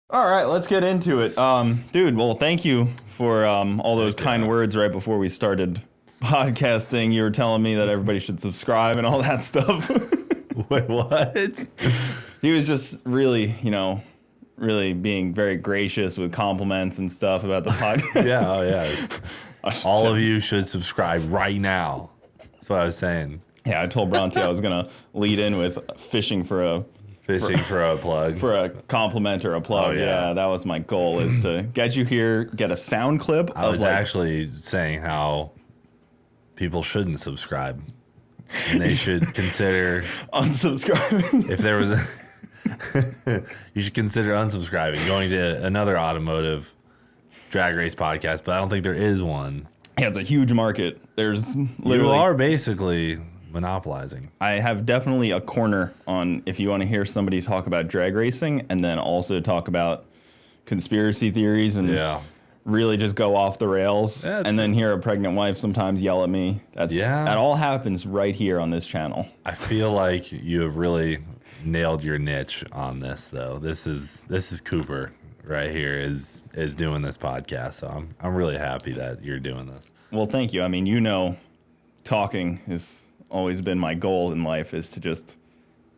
All right, let's get into it. Dude, well, thank you for all those kind words right before we started podcasting. You were telling me that everybody should subscribe and all that stuff. Wait, what? He was just really, really being very gracious with compliments and stuff about the podcast. Yeah, oh yeah. All of you should subscribe right now. That's what I was saying. Yeah, I told Bronte I was going to lead in with fishing for a plug. For a compliment or a plug. Oh, yeah. Yeah, that was my goal, is to get you here, get a sound clip. I was actually saying how people shouldn't subscribe. And they should consider unsubscribing. If there was you should consider unsubscribing, going to another automotive drag race podcast, but I don't think there is one. Yeah, it's a huge market. There's literally... You are basically monopolizing. I have definitely a corner on if you want to hear somebody talk about drag racing and then also talk about conspiracy theories and really just go off the rails, and then hear a pregnant wife sometimes yell at me. That all happens right here on this channel. I feel like you have really nailed your niche on this, though. This is Cooper right here is doing this podcast, so I'm really happy that you're doing this. Well, thank you. I mean, talking has always been my goal in life, is to just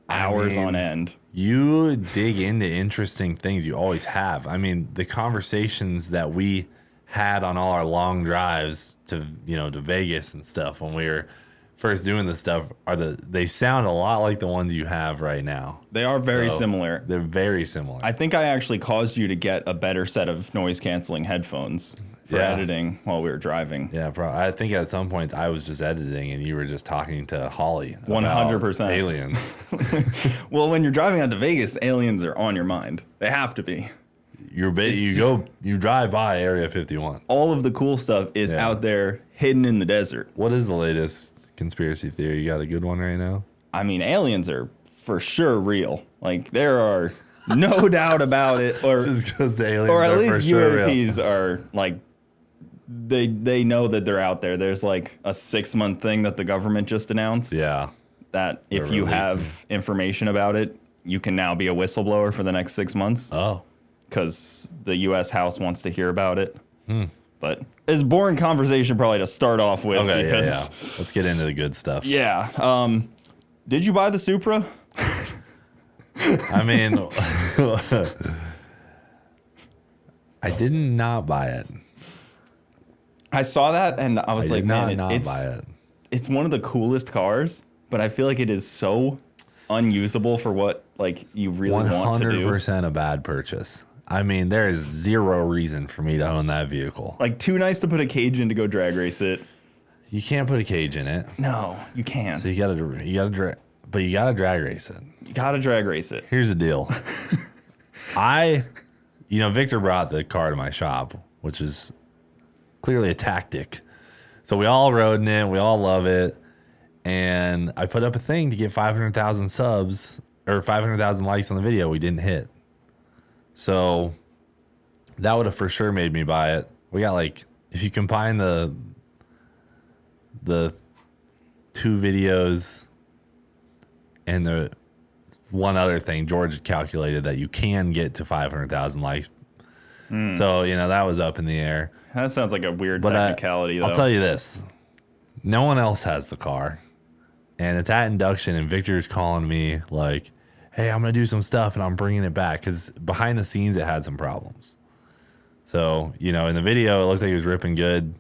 hours on end. You dig into interesting things. You always have. I mean, the conversations that we had on all our long drives to Vegas and stuff when we were first doing this stuff they sound a lot like the ones you have right now. They are very similar. They're very similar. I think I actually caused you to get a better set of noise canceling headphones for editing while we were driving. Yeah, I think at some points I was just editing and you were just talking to Holly. 100%. Aliens. Well, when you're driving out to Vegas, aliens are on your mind. They have to be. You drive by Area 51. All of the cool stuff is out there hidden in the desert. What is the latest conspiracy theory? You got a good one right now? I mean, aliens are for sure real. Like, there are no doubt about it. Or just because the aliens or at are least for sure UAPs real. Are like, they know that they're out there. There's like a 6-month thing that the government just announced. Yeah. That if you have information about it, you can now be a whistleblower for the next 6 months. Oh. Because the U.S. House wants to hear about it. But it's a boring conversation probably to start off with. Okay, because, let's get into the good stuff. Yeah. Did you buy the Supra? I mean, I did not buy it. I saw that and I was like, man, not buy it. It's one of the coolest cars, but I feel like it is so unusable for what you really want to do. 100% a bad purchase. I mean, there is zero reason for me to own that vehicle. Too nice to put a cage in to go drag race it. You can't put a cage in it. No, you can't. So you gotta drag race it. You gotta drag race it. Here's the deal. Victor brought the car to my shop, which is clearly a tactic. So we all rode in it. We all love it. And I put up a thing to get 500,000 subs or 500,000 likes on the video. We didn't hit. So that would have for sure made me buy it. We got if you combine the 2 videos and the one other thing, George calculated that you can get to 500,000 likes. So, that was up in the air. That sounds like a weird technicality, though. I'll tell you this. No one else has the car. And it's at induction, and Victor's calling me like, hey, I'm going to do some stuff, and I'm bringing it back. Because behind the scenes, it had some problems. So, in the video, it looked like it was ripping good.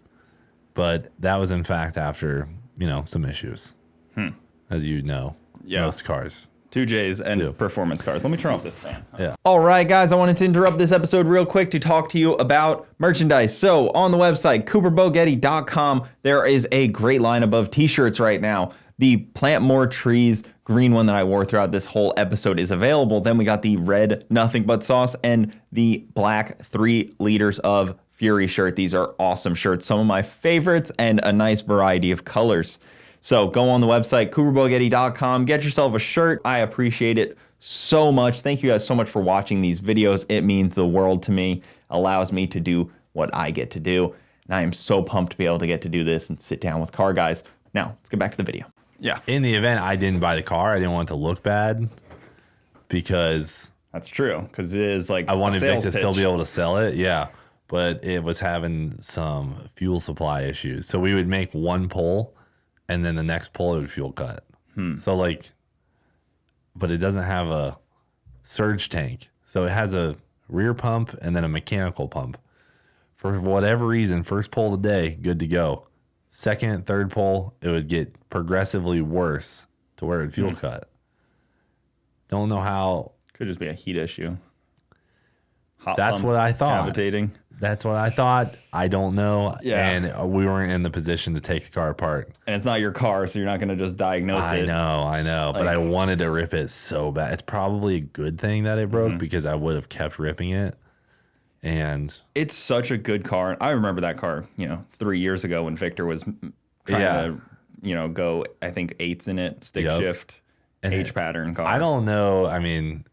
But that was, in fact, after, some issues. As you know, most cars. 2Js and performance cars. Let me turn off this fan. Yeah. All right, guys, I wanted to interrupt this episode real quick to talk to you about merchandise. So on the website, CooperBogetti.com, there is a great lineup of t-shirts right now. The Plant More Trees green one that I wore throughout this whole episode is available. Then we got the red Nothing But Sauce and the black 3 liters of Fury shirt. These are awesome shirts, some of my favorites, and a nice variety of colors. So go on the website, CooperBogetti.com, get yourself a shirt. I appreciate it so much. Thank you guys so much for watching these videos. It means the world to me, allows me to do what I get to do. And I am so pumped to be able to get to do this and sit down with car guys. Now, let's get back to the video. Yeah. In the event I didn't buy the car, I didn't want it to look bad because That's true, because it is like I wanted Vic to still be pitch. able to sell it, yeah, but it was having some fuel supply issues. So we would make one pull, and then the next pull it would fuel cut. So like, but it doesn't have a surge tank. So it has a rear pump and then a mechanical pump. For whatever reason, first pull of the day, good to go. Second, third pull, it would get progressively worse to where it would fuel cut. Don't know how. Could just be a heat issue. Hot That's pump what I thought. Cavitating. That's what I thought. I don't know. Yeah. And we weren't in the position to take the car apart. And it's not your car, so you're not going to just diagnose it. I know. But I wanted to rip it so bad. It's probably a good thing that it broke because I would have kept ripping it. And it's such a good car. I remember that car, 3 years ago when Victor was trying to, go, I think, 8s in it, stick shift, and H pattern car. I don't know. I mean,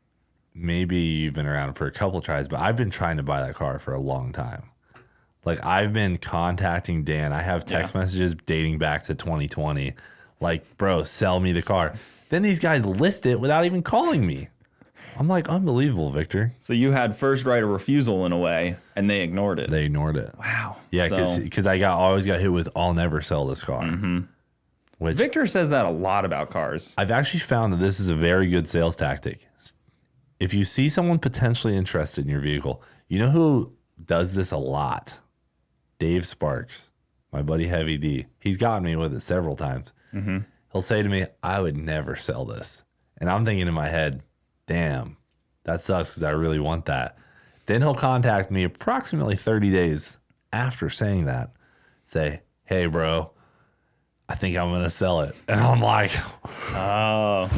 maybe you've been around for a couple tries, but I've been trying to buy that car for a long time. Like, I've been contacting Dan. I have text messages dating back to 2020. Like, bro, sell me the car. Then these guys list it without even calling me. I'm like, unbelievable, Victor. So you had first right of refusal in a way, and they ignored it. They ignored it. Wow. Yeah, because I always got hit with, I'll never sell this car. Which Victor says that a lot about cars. I've actually found that this is a very good sales tactic. If you see someone potentially interested in your vehicle, you know who does this a lot? Dave Sparks, my buddy Heavy D. He's gotten me with it several times. He'll say to me, I would never sell this. And I'm thinking in my head, damn, that sucks because I really want that. Then he'll contact me approximately 30 days after saying that, say, hey, bro, I think I'm going to sell it. And I'm like,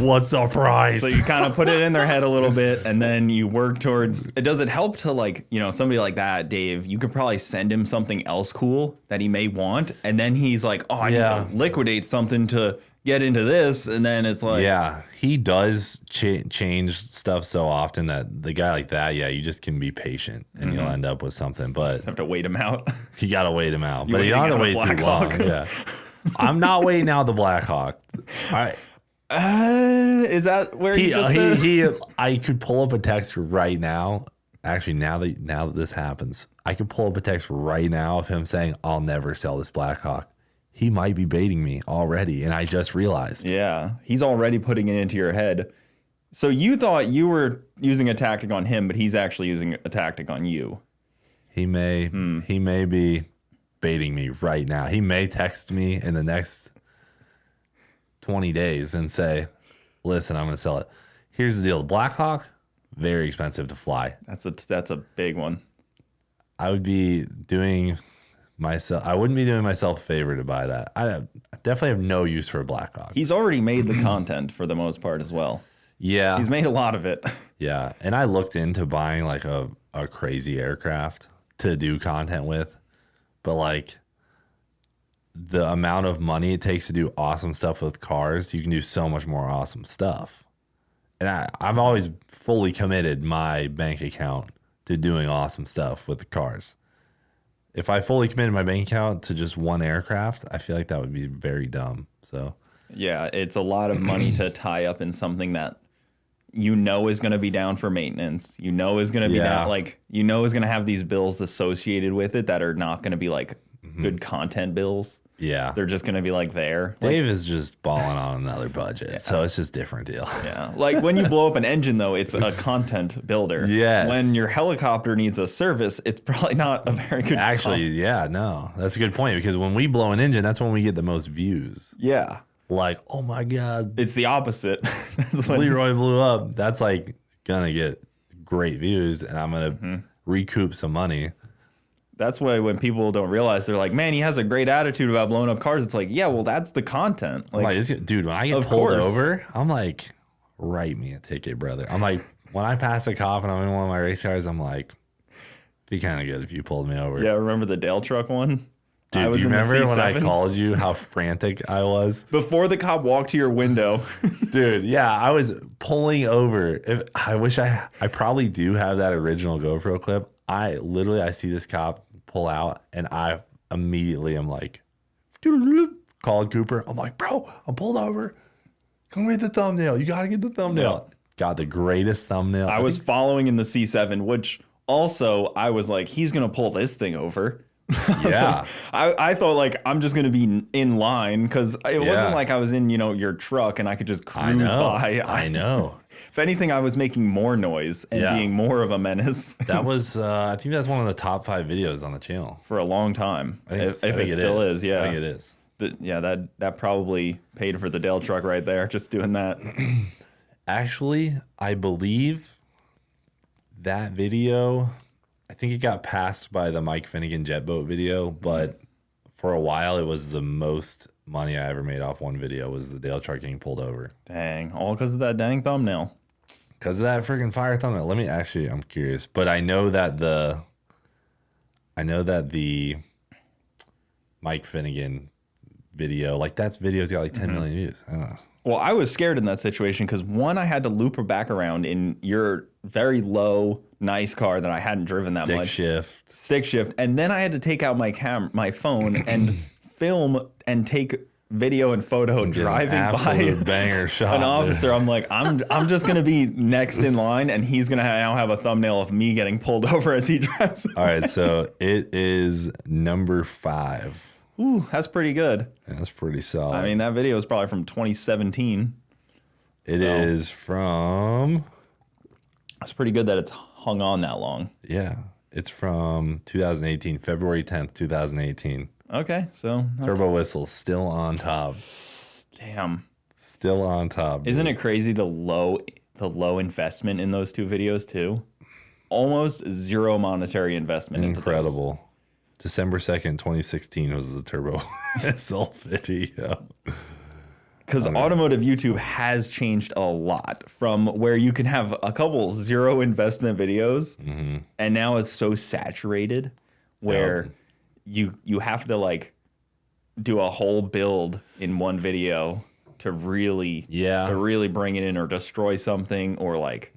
what's the price? So you kind of put it in their head a little bit, and then you work towards it. Does it help to, like, somebody like that, Dave, you could probably send him something else cool that he may want. And then he's like, oh, I need to liquidate something to get into this. And then it's like, yeah, he does change stuff so often that the guy like that, you just can be patient and you'll end up with something. But have to wait him out. You got to wait him out. But you don't have to wait too long. Yeah. I'm not waiting out the Blackhawk. All right. Is that where you just said? I could pull up a text right now. Actually, now that this happens, I could pull up a text right now of him saying, I'll never sell this Blackhawk. He might be baiting me already, and I just realized. Yeah, he's already putting it into your head. So you thought you were using a tactic on him, but he's actually using a tactic on you. He may be baiting me right now. He may text me in the next 20 days and say, listen, I'm going to sell it. Here's the deal. Blackhawk, very expensive to fly. That's a big one. I would be doing I wouldn't be doing myself a favor to buy that. I definitely have no use for a Blackhawk. He's already made the content for the most part as well. Yeah. He's made a lot of it. Yeah. And I looked into buying like a crazy aircraft to do content with. But like the amount of money it takes to do awesome stuff with cars, you can do so much more awesome stuff. And I've always fully committed my bank account to doing awesome stuff with the cars. If I fully committed my bank account to just one aircraft, I feel like that would be very dumb. So yeah, it's a lot of money to tie up in something that is going to be down for maintenance. Is going to be down, like, is going to have these bills associated with it that are not going to be like good content bills. Yeah. They're just going to be like there. Dave is just balling on another budget. Yeah. So it's just a different deal. Yeah. Like when you blow up an engine, though, it's a content builder. Yes. When your helicopter needs a service, it's probably not a very good. Actually, no. That's a good point, because when we blow an engine, that's when we get the most views. Yeah. Like, oh my God. It's the opposite. Leroy blew up. That's like going to get great views, and I'm going to recoup some money. That's why when people don't realize, they're like, man, he has a great attitude about blowing up cars. It's like, yeah, well, that's the content. Like, dude, when I get pulled over, I'm like, write me a ticket, brother. I'm like, when I pass a cop and I'm in one of my race cars, I'm like, be kind of good if you pulled me over. Yeah, remember the Dale truck one? Dude, do you remember when I called you how frantic I was? Before the cop walked to your window. Dude, yeah, I was pulling over. I wish I probably do have that original GoPro clip. I see this cop pull out, and I immediately am like, called Cooper. I'm like, bro, I'm pulled over. Come read the thumbnail. You got to get the thumbnail. got the greatest thumbnail. I was following in the C7, which also I was like, he's going to pull this thing over. Yeah. I thought like I'm just gonna be in line because it wasn't like I was in your truck and I could just cruise by. I know. If anything, I was making more noise and being more of a menace. That was I think that's one of the top 5 videos on the channel for a long time. I think, if it still is, yeah. I think it is. That probably paid for the Dale truck right there. Just doing that. Actually, I believe that video, I think it got passed by the Mike Finnegan jet boat video, but for a while it was the most money I ever made off one video was the Dale truck getting pulled over. Dang, all because of that dang thumbnail. Because of that freaking fire thumbnail. I'm curious, but I know that the Mike Finnegan video, like that's video's got like 10 million views. I don't know. Well, I was scared in that situation because one, I had to loop her back around in your very low, nice car that I hadn't driven that much. Stick shift. And then I had to take out my phone and film and take video and photo driving by banger shot, an officer. I'm like, I'm just going to be next in line and he's going to now have a thumbnail of me getting pulled over as he drives. All right, so it is number 5. Ooh, that's pretty good. That's pretty solid. I mean, that video is probably from 2017. It is from... That's pretty good that it's hung on that long. Yeah. It's from 2018, February 10th, 2018. Okay, so... Turbo Whistle's still on top. Damn. Still on top. Dude. Isn't it crazy the low investment in those 2 videos, too? Almost zero monetary investment. Incredible. December 2nd, 2016 was the Turbo Whistle video. Because automotive YouTube has changed a lot from where you can have a couple zero investment videos, and now it's so saturated where you have to like do a whole build in one video to really bring it in or destroy something or like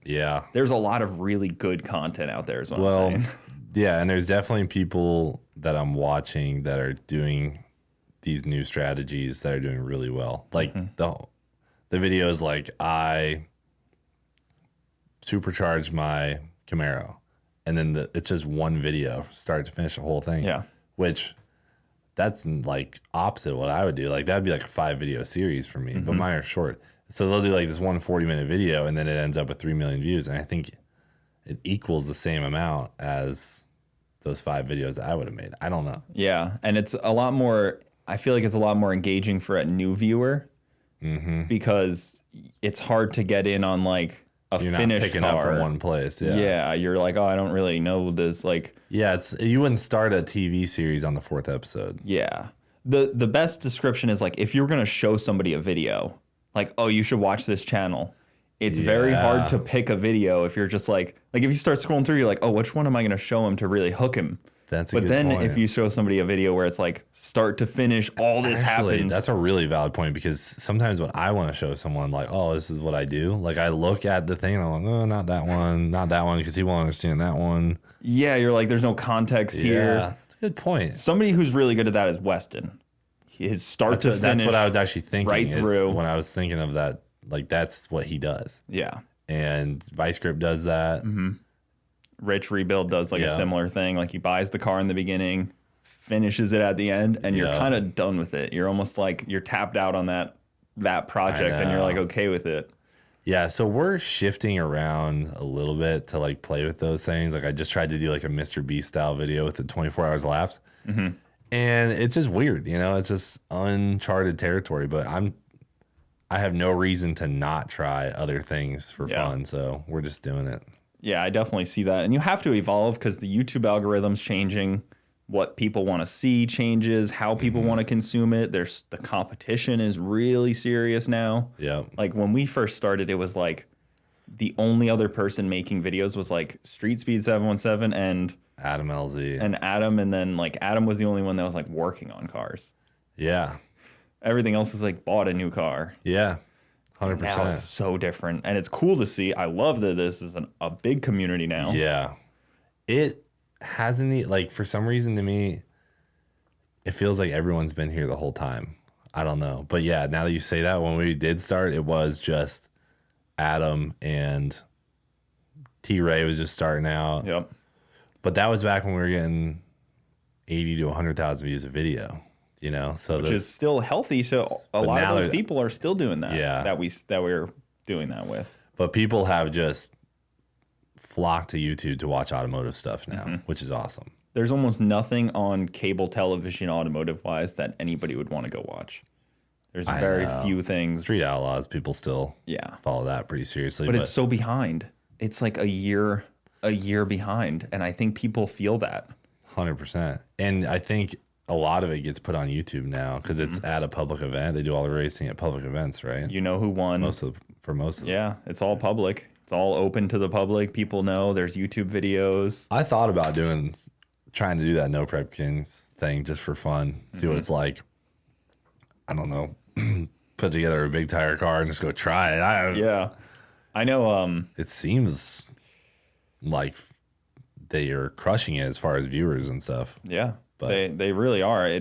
there's a lot of really good content out there is what I'm saying. Yeah, and there's definitely people that I'm watching that are doing these new strategies that are doing really well. Like the video is like I supercharged my Camaro, and then it's just one video, start to finish, the whole thing. Yeah, which that's like opposite of what I would do. Like that'd be like a 5-video series for me, but mine are short. So they'll do like this 1 40-minute video, and then it ends up with 3 million views, and I think it equals the same amount as those 5 videos I would have made. I don't know. Yeah, and it's a lot more. I feel like it's a lot more engaging for a new viewer because it's hard to get in on like you're finished not picking car. up from one place. Yeah, you're like, oh, I don't really know this. Like, yeah, you wouldn't start a TV series on the 4th episode. Yeah, the best description is like if you're gonna show somebody a video, like, oh, you should watch this channel. It's very hard to pick a video if you're just like if you start scrolling through, you're like, oh, which one am I gonna show him to really hook him? That's a good point. If you show somebody a video where it's like start to finish, all this happens. That's a really valid point because sometimes when I want to show someone like, oh, this is what I do, like I look at the thing and I'm like, oh, not that one because he won't understand that one. Yeah, you're like, there's no context here. Yeah, that's a good point. Somebody who's really good at that is Weston. His start to finish. That's what I was actually thinking. Right through. When I was thinking of that, like that's what he does. Yeah. And Vice Grip does that. Rich Rebuild does like a similar thing. Like he buys the car in the beginning, finishes it at the end, and you're kind of done with it. You're almost like you're tapped out on that project and you're like okay with it. Yeah, so we're shifting around a little bit to like play with those things. Like I just tried to do like a Mr. Beast style video with the 24 hours lapse. And it's just weird, it's just uncharted territory, but I have no reason to not try other things for fun, so we're just doing it. Yeah, I definitely see that. And you have to evolve because the YouTube algorithm's changing. What people want to see changes. How people want to consume it. The competition is really serious now. Yeah. Like when we first started, it was like the only other person making videos was like Street Speed 717 and Adam LZ. And Adam. And then like Adam was the only one that was like working on cars. Yeah. Everything else is like bought a new car. Yeah. 100%. Now it's so different. And it's cool to see. I love that this is a big community now. Yeah. It hasn't, like, for some reason to me, it feels like everyone's been here the whole time. I don't know. But yeah, now that you say that, when we did start, it was just, Adam and T-Ray was just starting out. Yep. But that was back when we were getting 80 to 100,000 views a video, you know? So Which is still healthy. So a lot of those people are still doing that. Yeah. That we're doing that with. But people have just flocked to YouTube to watch automotive stuff now, which is awesome. There's almost nothing on cable television automotive wise that anybody would want to go watch. There's very few things. Street Outlaws, people still follow that pretty seriously. But it's so behind. It's like a year behind. And I think people feel that. 100%. And I think a lot of it gets put on YouTube now because it's at a public event. They do all the racing at public events, right? You know who won. For most of them. Yeah, it's all public. It's all open to the public. People know there's YouTube videos. I thought about trying to do that No Prep Kings thing just for fun. See what it's like. I don't know. Put together a big tire car and just go try it. Yeah. I know. It seems like they are crushing it as far as viewers and stuff. Yeah. But they really are.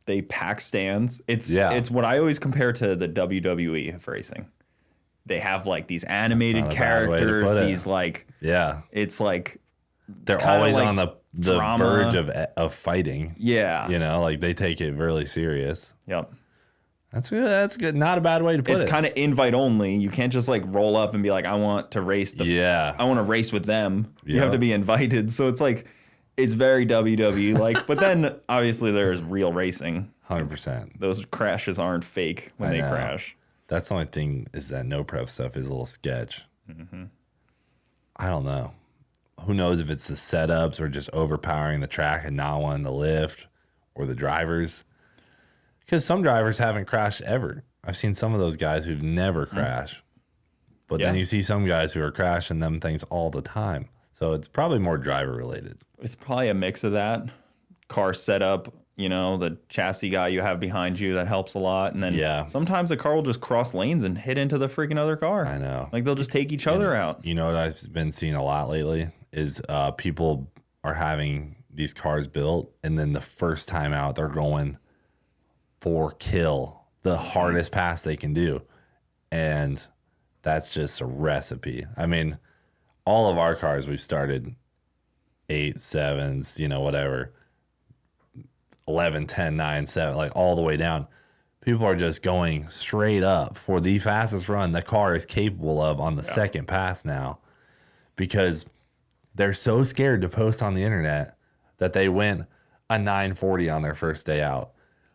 They pack stands. It's what I always compare to the WWE of racing. They have like these animated characters, these like it's like they're always like on the verge of fighting. Yeah. You know, like they take it really serious. Yep. That's good. That's good. Not a bad way to put it. It's kind of invite only. You can't just like roll up and be like, I want to race I want to race with them. You have to be invited. So it's like it's very WWE like, but then obviously there's real racing. 100%. Those crashes aren't fake when they crash. That's the only thing is that no prep stuff is a little sketch. I don't know. Who knows if it's the setups or just overpowering the track and not wanting to lift or the drivers. Because some drivers haven't crashed ever. I've seen some of those guys who've never crashed. But then you see some guys who are crashing them things all the time. So it's probably more driver related. It's probably a mix of that. Car setup, you know, the chassis guy you have behind you, that helps a lot. And then sometimes the car will just cross lanes and hit into the freaking other car. I know. Like they'll just take each other out. You know what I've been seeing a lot lately is people are having these cars built, and then the first time out, they're going for kill, the hardest pass they can do. And that's just a recipe. I mean, all of our cars, we've started 8, 7s, you know, whatever. 11, 10, 9, 7, like all the way down. People are just going straight up for the fastest run the car is capable of on the second pass now, because they're so scared to post on the internet that they went a 940 on their first day out,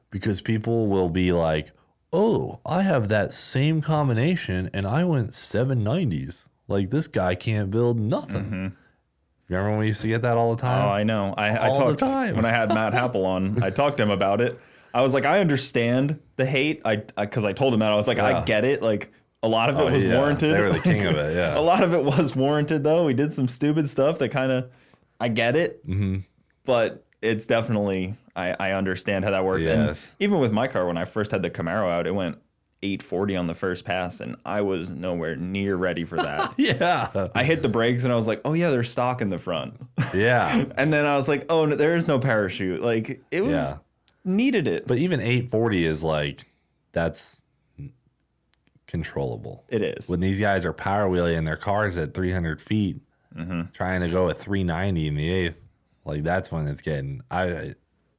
because people will be like, oh, I have that same combination and I went 790s. Like this guy can't build nothing. Remember when we used to get that all the time? Oh, I know. I talked when I had Matt Happel on. I talked to him about it. I was like, I understand the hate. Because I told him that. I was like, I get it. Like a lot of it was warranted. They were the king of it. Yeah. A lot of it was warranted though. We did some stupid stuff that kind of, I get it. But it's definitely, I understand how that works. Yes. And even with my car, when I first had the Camaro out, it went 840 on the first pass, and I was nowhere near ready for that. I hit the brakes and I was like, oh yeah, there's stock in the front. And then I was like, oh, no, there is no parachute. Like it was needed it. But even 840 is like, that's controllable. It is. When these guys are power wheeling their cars at 300 feet, trying to go at 390 in the eighth, like that's when it's getting,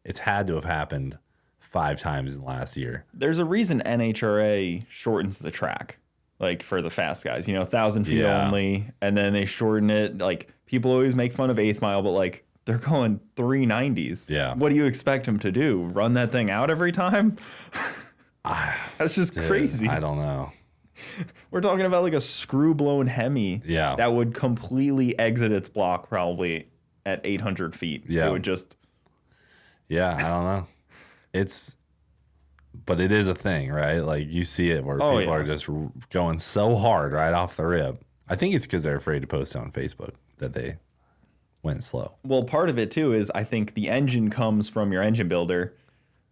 it's had to have happened 5 times in the last year. There's a reason NHRA shortens the track, like for the fast guys, you know, 1,000 feet only, and then they shorten it. Like people always make fun of 8th mile, but like they're going 390s. Yeah. What do you expect them to do? Run that thing out every time? That's just crazy. I don't know. We're talking about like a screw blown Hemi. That would completely exit its block probably at 800 feet. It would just. I don't know. But it is a thing, right? Like you see it where people are just going so hard right off the rip. I think it's because they're afraid to post it on Facebook that they went slow. Well, part of it too is I think the engine comes from your engine builder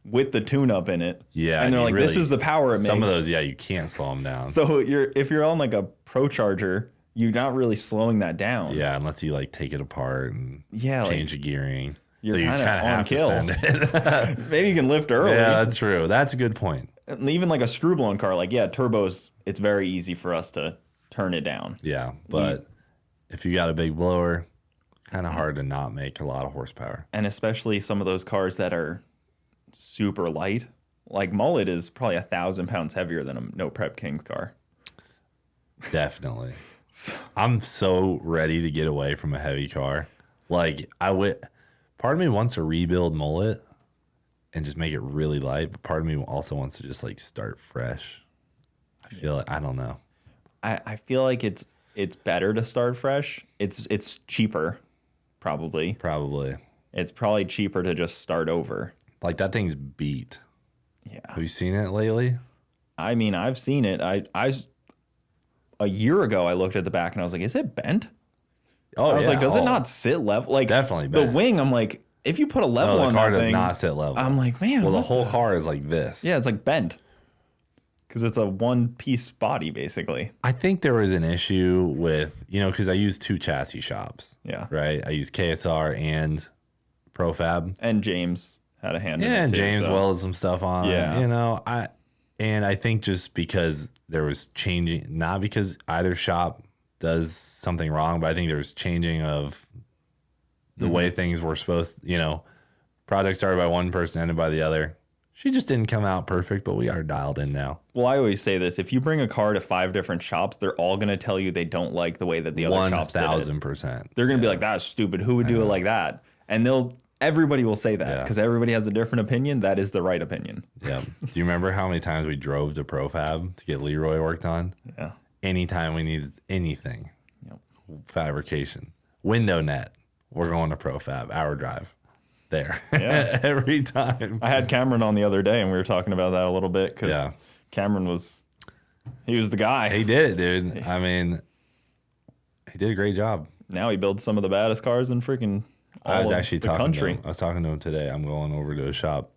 with the tune-up in it. And they're like, this is the power it makes. Some of those, you can't slow them down. So if you're on like a Pro Charger, you're not really slowing that down. Unless you like take it apart and change the gearing. You're kind of on kill. Maybe you can lift early. Yeah, that's true. That's a good point. And even like a screw blown car, like turbos, it's very easy for us to turn it down. Yeah, but if you got a big blower, kind of hard to not make a lot of horsepower. And especially some of those cars that are super light. Like Mullet is probably 1,000 pounds heavier than a No Prep Kings car. Definitely. So, I'm so ready to get away from a heavy car. Like part of me wants to rebuild Mullet and just make it really light, but part of me also wants to just like start fresh. I feel like I don't know. I feel like it's better to start fresh. It's cheaper, probably. Probably. It's probably cheaper to just start over. Like that thing's beat. Yeah. Have you seen it lately? I mean, I've seen it. A year ago, I looked at the back and I was like, is it bent? Oh, I was yeah. like, does it not sit level? Like Definitely the bent. wing, I'm like, if you put a level No, on the car that does thing, not sit level. I'm like, man. Well, the what whole car is like this. Yeah, it's like bent. Because it's a one-piece body, basically. I think there was an issue with, because I use 2 chassis shops. Yeah. Right? I use KSR and Profab. And James had a hand in it, And too, James so. welded some stuff on Yeah. it. I think just because there was changing, not because either shop does something wrong, but I think there was changing of the way things were supposed, project started by one person, ended by the other. She just didn't come out perfect, but we are dialed in now. Well, I always say this. If you bring a car to 5 different shops, they're all going to tell you they don't like the way that the other shops did it. 1,000%. They're going to be like, that's stupid. Who would do it like that? And everybody will say that Yeah. because everybody has a different opinion. That is the right opinion. Yeah. Do you remember how many times we drove to Profab to get Leroy worked on? Yeah. Anytime we needed anything, Yep. fabrication, window net, we're going to Profab, hour drive there. Yeah. Every time. I had Cameron on the other day and we were talking about that a little bit because Yeah. Cameron was the guy. He did it, dude. I mean, he did a great job. Now he builds some of the baddest cars in freaking all I was of actually the talking country. to him. I was talking to him today. I'm going over to his shop.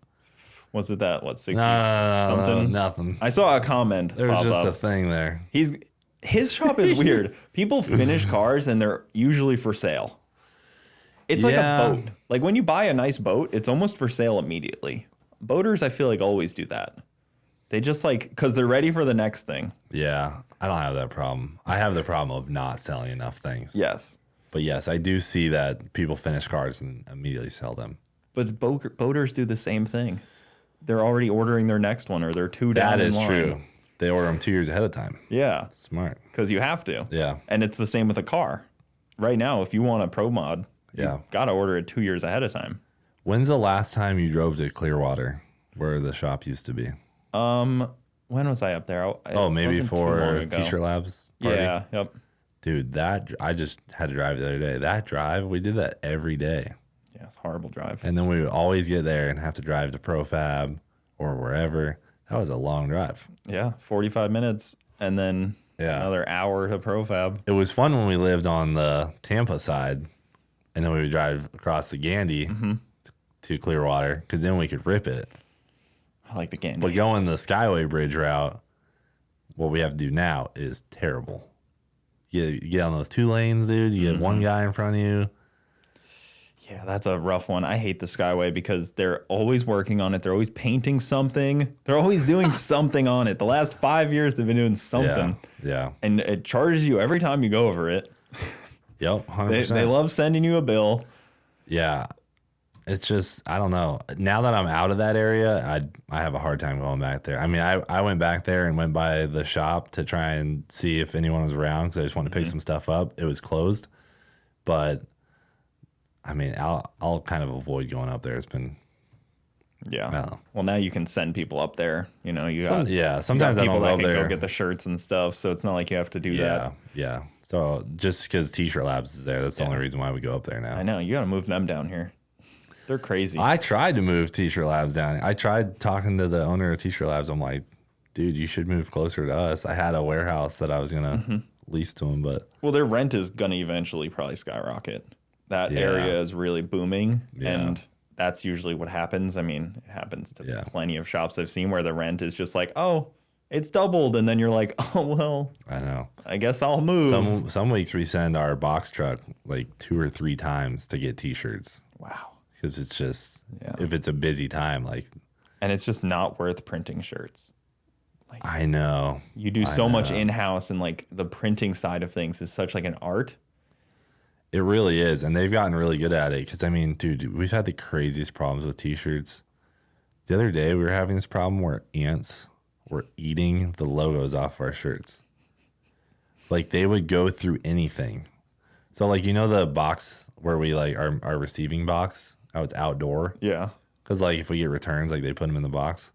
Was it that, what, 60 No, something? nothing. I saw a comment There's pop just up. a thing there. His shop is weird. People finish cars and they're usually for sale. It's like Yeah. a boat. Like when you buy a nice boat, it's almost for sale immediately. Boaters, I feel like, always do that. They just because they're ready for the next thing. Yeah, I don't have that problem. I have the problem of not selling enough things. Yes. But yes, I do see that people finish cars and immediately sell them. But boaters do the same thing. They're already ordering their next one or they're 2 down That in is line. true. They order them 2 years ahead of time. Yeah, Smart. because you have to. Yeah. And it's the same with a car. Right now, if you want a Pro Mod, Yeah. you got to order it 2 years ahead of time. When's the last time you drove to Clearwater, where the shop used to be? When was I up there? Maybe wasn't too long for ago. T-shirt Labs party? Yeah, yep. Dude, I just had to drive the other day. That drive, we did that every day. Yeah, it's a horrible drive. And then we would always get there and have to drive to Profab or wherever. That was a long drive. Yeah, 45 minutes and then Yeah. another hour to Profab. It was fun when we lived on the Tampa side, and then we would drive across the Gandy to Clearwater, because then we could rip it. I like the Gandy. But going the Skyway Bridge route, what we have to do now is terrible. You get on those 2 lanes, dude. You get one guy in front of you. Yeah, that's a rough one. I hate the Skyway because they're always working on it. They're always painting something. They're always doing something on it. The last 5 years, they've been doing something. Yeah. And it charges you every time you go over it. Yep. 100%. They love sending you a bill. Yeah. It's just, I don't know. Now that I'm out of that area, I have a hard time going back there. I mean, I went back there and went by the shop to try and see if anyone was around because I just wanted to pick some stuff up. It was closed. But, I mean, I'll kind of avoid going up there. It's been, Yeah. I don't know. Well, now you can send people up there. You know, you got sometimes I people don't that go can there. go get the shirts and stuff. So it's not like you have to do that. Yeah. So just because T-shirt Labs is there, that's the only reason why we go up there now. I know. You got to move them down here. They're crazy. I tried to move T-shirt Labs down. I tried talking to the owner of T-shirt Labs. I'm like, dude, you should move closer to us. I had a warehouse that I was gonna lease to him, but Well, their rent is going to eventually probably skyrocket. That area is really booming, and that's usually what happens. I mean, it happens to plenty of shops I've seen where the rent is just like, oh, it's doubled, and then you're like, oh, well, I know. I guess I'll move. Some weeks we send our box truck like 2 or 3 times to get T-shirts Wow. because it's just if it's a busy time, like And it's just not worth printing shirts. I know. You do so much in-house, and like the printing side of things is such like an art. It really is. And they've gotten really good at it. Because, I mean, dude, we've had the craziest problems with t-shirts. The other day, we were having this problem where ants were eating the logos off our shirts. Like, they would go through anything. So, like, you know the box where we, like, our receiving box? How it's outdoor? Yeah. Because, like, if we get returns, like, they put them in the box.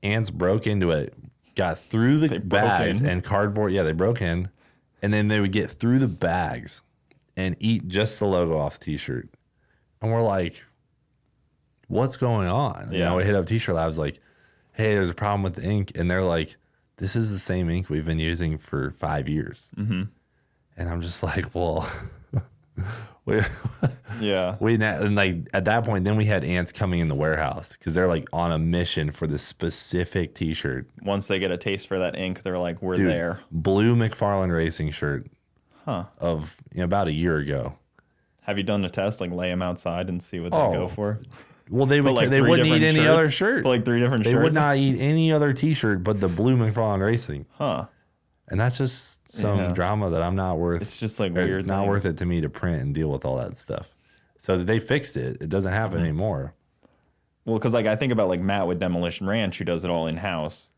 Ants broke into it, got through the bags and cardboard. Yeah, they broke in. And then they would get through the bags and eat just the logo off the t-shirt. And we're like, what's going on? You know, we hit up T-shirt Labs like, hey, there's a problem with the ink. And they're like, this is the same ink we've been using for 5 years. Mm-hmm. And I'm just like, well, and like at that point, then we had ants coming in the warehouse because they're like on a mission for this specific t-shirt. Once they get a taste for that ink, they're like, we're there. Blue Mcfarland racing shirt of about a year ago. Have you done the test? Like lay them outside and see what they go for? Well, they wouldn't eat any other shirt. Put like 3 different shirts. They would not eat any other t-shirt but the Blue Mcfarland Racing. Huh. And that's just some drama that I'm not worth. It's just like weird. Not worth it to me to print and deal with all that stuff. So they fixed it. It doesn't happen anymore. Well, because like I think about like Matt with Demolition Ranch, who does it all in house,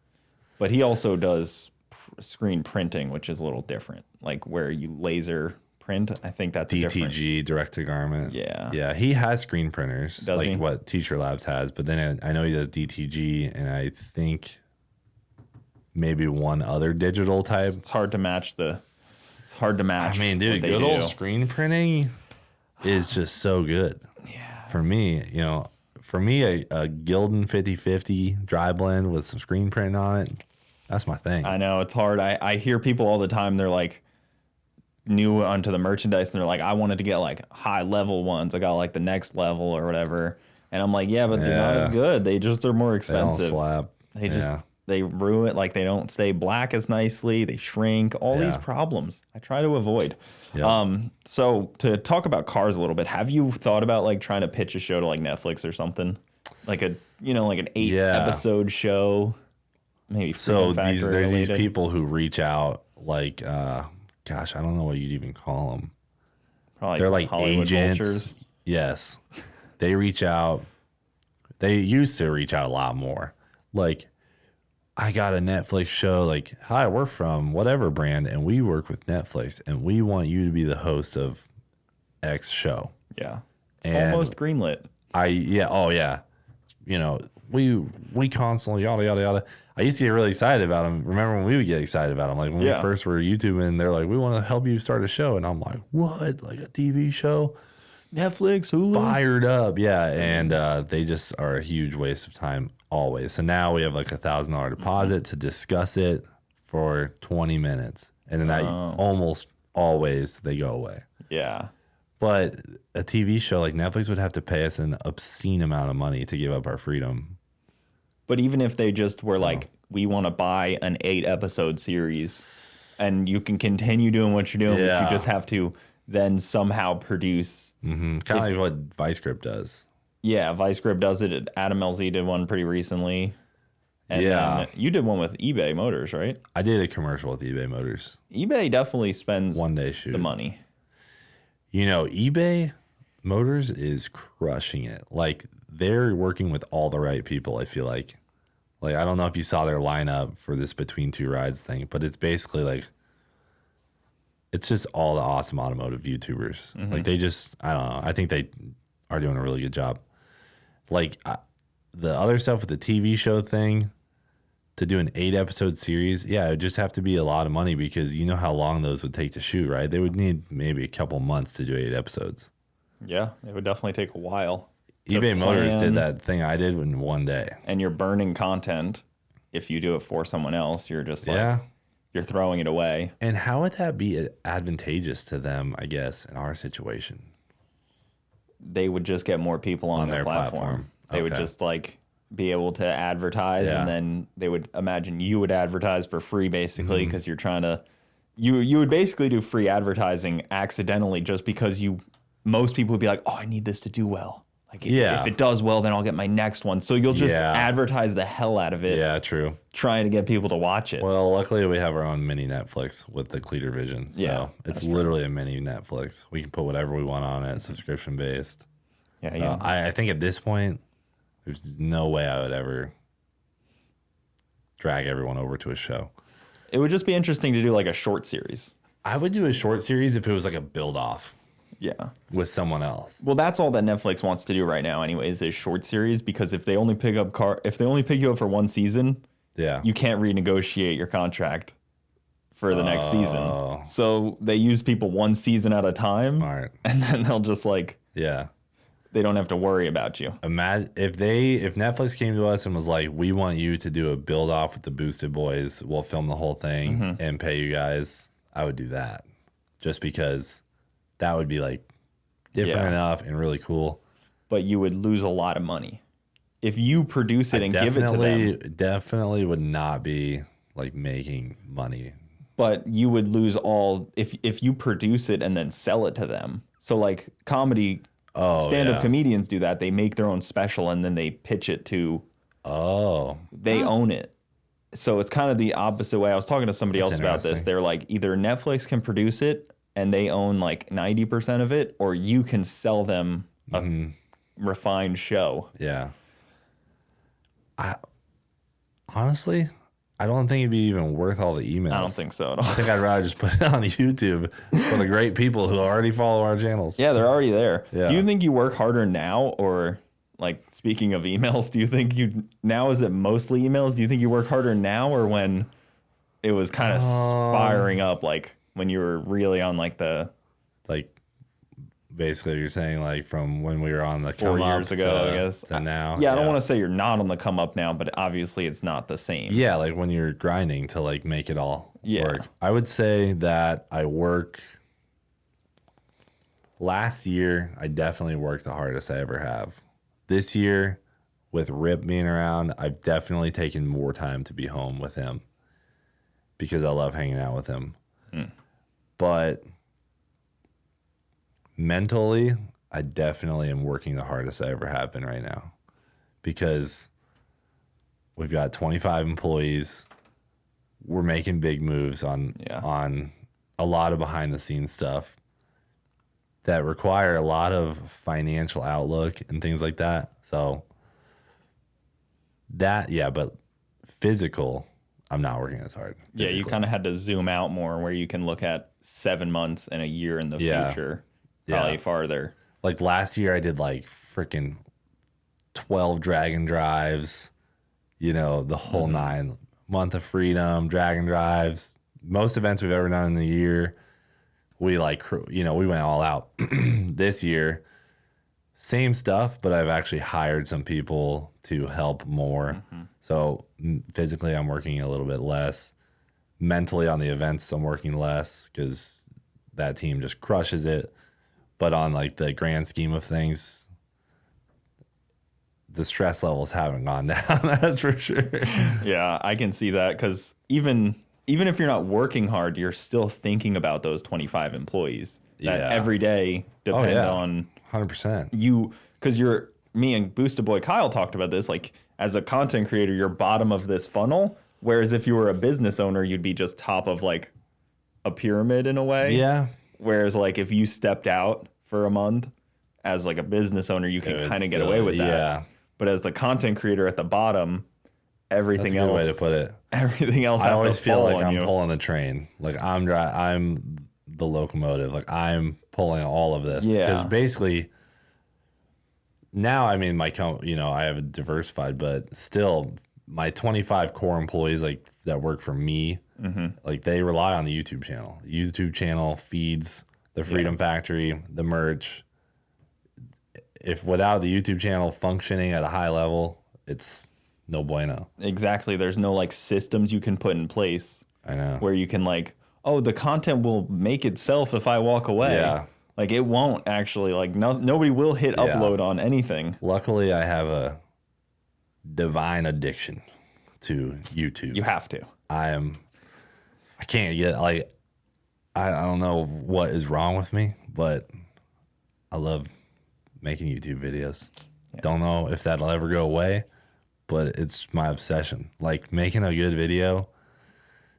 but he also does screen printing, which is a little different. Like where you laser print. I think that's DTG, direct to garment. Yeah. Yeah. He has screen printers, Does like he? what Teacher Labs has. But then I know he does DTG, and I think maybe one other digital type. It's hard to match It's hard to match. I mean, dude, good old screen printing is just so good. Yeah. For me, a Gildan 50/50 dry blend with some screen print on it, that's my thing. I know it's hard. I hear people all the time. They're like new onto the merchandise, and they're like, I wanted to get like high level ones. I got like the next level or whatever. And I'm like, yeah, but they're not as good. They just are more expensive. They don't slap. They just they ruin, like they don't stay black as nicely. They shrink. All these problems I try to avoid. Yep. So to talk about cars a little bit, have you thought about like trying to pitch a show to like Netflix or something, like an 8 episode show? Maybe. So there's these people who reach out like, gosh, I don't know what you'd even call them. Probably they're like Hollywood agents. vultures. Yes, they reach out. They used to reach out a lot more. Like, I got a Netflix show. Like, hi, we're from whatever brand, and we work with Netflix, and we want you to be the host of X show. Yeah, it's almost greenlit. We constantly yada yada yada. I used to get really excited about them. Remember when we would get excited about them? Like when we first were YouTubing, they're like, we want to help you start a show. And I'm like, what? Like a TV show? Netflix, Hulu? Fired up. Yeah. And they just are a huge waste of time always. So now we have like $1,000 deposit to discuss it for 20 minutes. And then almost always they go away. Yeah. But a TV show like Netflix would have to pay us an obscene amount of money to give up our freedom. But even if they just were like, we want to buy an 8 episode series and you can continue doing what you're doing, but you just have to then somehow produce. Mm-hmm. Kind of like what Vice Grip does. Yeah, Vice Grip does it. Adam LZ did one pretty recently. And then you did one with eBay Motors, right? I did a commercial with eBay Motors. eBay definitely spends one day shoot the money. eBay Motors is crushing it. Like, they're working with all the right people, I feel like. Like, I don't know if you saw their lineup for this Between Two Rides thing, but it's basically like, it's just all the awesome automotive YouTubers. Mm-hmm. Like, they just, I don't know. I think they are doing a really good job. Like, the other stuff with the TV show thing, to do an 8 episode series, it would just have to be a lot of money because you know how long those would take to shoot, right? They would need maybe a couple months to do 8 episodes. Yeah, it would definitely take a while. eBay Motors did that thing I did in one day. And you're burning content. If you do it for someone else, you're just like, you're throwing it away. And how would that be advantageous to them, I guess, in our situation? They would just get more people on their platform. They would just like be able to advertise, and then they would imagine you would advertise for free basically because you're trying to, you would basically do free advertising accidentally just because most people would be like, oh, I need this to do well. Like, if it does well, then I'll get my next one. So you'll just advertise the hell out of it. Yeah, true. Trying to get people to watch it. Well, luckily we have our own mini Netflix with the Cleeter Vision. So it's literally a mini Netflix. We can put whatever we want on it, subscription based. Yeah, so I think at this point, there's no way I would ever drag everyone over to a show. It would just be interesting to do like a short series. I would do a short series if it was like a build off. Yeah. With someone else. Well, that's all that Netflix wants to do right now anyways, is short series, because if they only pick you up for one season, you can't renegotiate your contract for the next season. So they use people one season at a time. Smart. And then they'll just like they don't have to worry about you. Imagine if Netflix came to us and was like, we want you to do a build off with the Boosted Boys, we'll film the whole thing and pay you guys. I would do that just because that would be like different enough and really cool. But you would lose a lot of money if you produce it and give it to them. Definitely would not be like making money. But you would lose all if you produce it and then sell it to them. So like comedy, stand-up comedians do that. They make their own special and then they pitch it to. They own it. So it's kind of the opposite way. I was talking to somebody else about this. They're like, either Netflix can produce it and they own like 90% of it, or you can sell them a refined show. Yeah. Honestly, I don't think it'd be even worth all the emails. I don't think so at all. I think I'd rather just put it on YouTube for the great people who already follow our channels. Yeah, they're already there. Yeah. Do you think you work harder now, or like speaking of emails, do you think now is it mostly emails? Do you think you work harder now, or when it was kind of firing up, like when you were really on like basically you're saying like from when we were on the 4 years ago, I guess, to now? Yeah, I don't want to say you're not on the come up now, but obviously it's not the same. Yeah, like when you're grinding to like make it all work. I would say that I work. Last year, I definitely worked the hardest I ever have. This year, with Rip being around, I've definitely taken more time to be home with him because I love hanging out with him. But mentally, I definitely am working the hardest I ever have been right now because we've got 25 employees. We're making big moves on a lot of behind the scenes stuff that require a lot of financial outlook and things like that. So but physical, I'm not working as hard. Yeah, you kind of had to zoom out more where you can look at 7 months and a year in the future, probably farther. Like last year, I did like freaking 12 Dragon drives, the whole 9. Month of Freedom, Dragon drives, most events we've ever done in a year. We we went all out. This year, same stuff, but I've actually hired some people to help more. So physically, I'm working a little bit less. Mentally on the events, I'm working less because that team just crushes it. But on like the grand scheme of things, the stress levels haven't gone down. That's for sure. Yeah, I can see that because even if you're not working hard, you're still thinking about those 25 employees that every day depend on 100%. You, because me and Boosted Boy Kyle talked about this, like as a content creator, you're bottom of this funnel. Whereas if you were a business owner, you'd be just top of like a pyramid in a way. Yeah. Whereas like if you stepped out for a month as like a business owner, you can kind of get away with that. Yeah. But as the content creator at the bottom, everything else. That's a good way to put it. Everything else. I always feel like I'm pulling the train. Like I'm the locomotive. Like I'm pulling all of this. Yeah. Because basically, now I mean I have it diversified, but still my 25 core employees like that work for me, like they rely on the YouTube channel. The YouTube channel feeds the Freedom Factory, the merch. If without the YouTube channel functioning at a high level, it's no bueno. Exactly. There's no like systems you can put in place. I know. Where you can like, the content will make itself if I walk away. Yeah. Like it won't actually, like nobody will hit upload on anything. Luckily, I have a divine addiction to YouTube. You have to. I can't get like, I don't know what is wrong with me, but I love making YouTube videos. Don't know if that'll ever go away, but it's my obsession. Like making a good video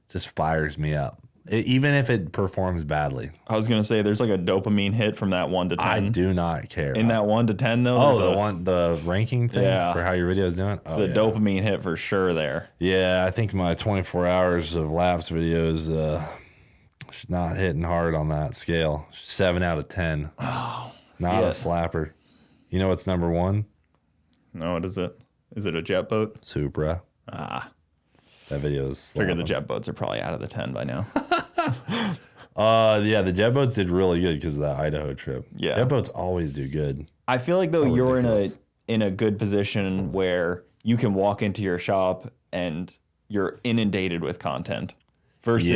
just fires me up. Even if it performs badly. I was gonna say there's like a dopamine hit from that 1 to 10. I do not care. In that 1 to 10 though. The ranking thing for how your video is doing. The dopamine hit for sure there. Yeah, I think my 24 hours of laps videos not hitting hard on that scale. 7 out of 10. Oh, not a slapper. You know what's number 1? No, what is it? Is it a jet boat? Supra. That video is. Figure the jet boats are probably out of the 10 by now. The jet boats did really good because of that Idaho trip. Yeah, jet boats always do good. I feel like though you're in a good position where you can walk into your shop and you're inundated with content. Versus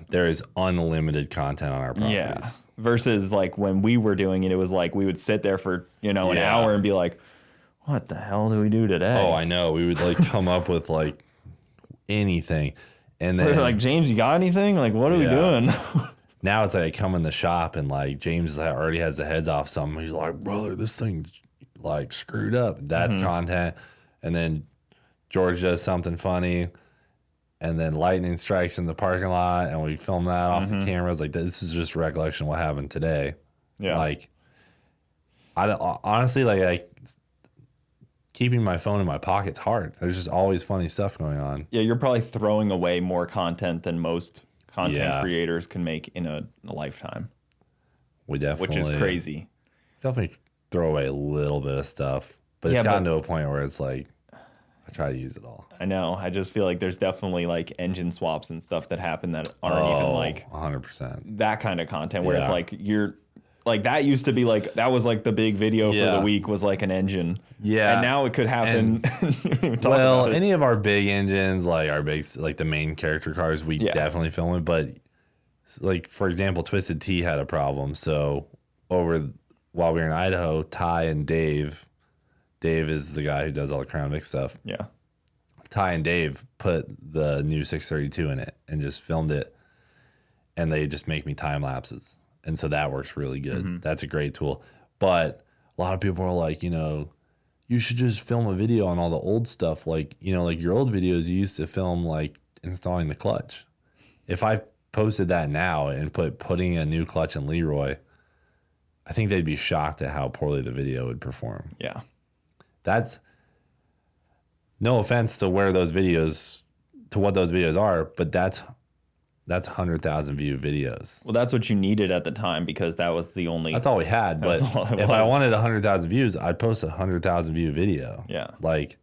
there is unlimited content on our properties. Yeah. Versus like when we were doing it, it was like we would sit there for an hour and be like, "What the hell do we do today?" Oh, I know. We would like come up with like anything, and then like, James, you got anything? Like, what are we doing? Now it's like I come in the shop and like James already has the heads off something. He's like, "Brother, this thing's like screwed up." That's content, and then George does something funny. And then lightning strikes in the parking lot, and we film that off the cameras. Like, this is just recollection of what happened today. Yeah. Like, honestly, keeping my phone in my pocket's hard. There's just always funny stuff going on. Yeah, you're probably throwing away more content than most content creators can make in a lifetime. We definitely, which is crazy. Definitely throw away a little bit of stuff, but it's gotten to a point where it's like, I try to use it all. I know. I just feel like there's definitely like engine swaps and stuff that happen that aren't even like 100% that kind of content where it's like you're like that used to be like that was like the big video for the week was like an engine. Yeah. And now it could happen. Well, any of our big engines, like our big like the main character cars, we definitely film it. But like for example, Twisted Tea had a problem. So while we were in Idaho, Ty and Dave is the guy who does all the Crown Vic stuff. Yeah. Ty and Dave put the new 632 in it and just filmed it. And they just make me time lapses. And so that works really good. That's a great tool. But a lot of people are like, you should just film a video on all the old stuff. Like, like your old videos, you used to film like installing the clutch. If I posted that now and putting a new clutch in Leroy, I think they'd be shocked at how poorly the video would perform. Yeah. That's no offense to what those videos are, but that's 100,000 view videos. Well, that's what you needed at the time because that's all we had. But if I wanted 100,000 views, I'd post a 100,000 view video. Yeah. Like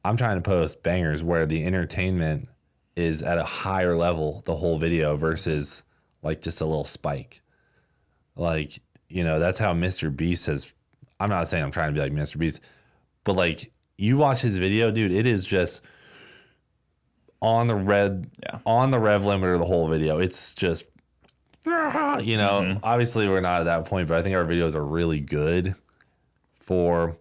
I'm trying to post bangers where the entertainment is at a higher level, the whole video versus like just a little spike. Like, that's how Mr. Beast has, I'm not saying I'm trying to be like Mr. Beast, but like you watch his video, dude, it is just on the rev limiter the whole video. It's just, obviously we're not at that point, but I think our videos are really good for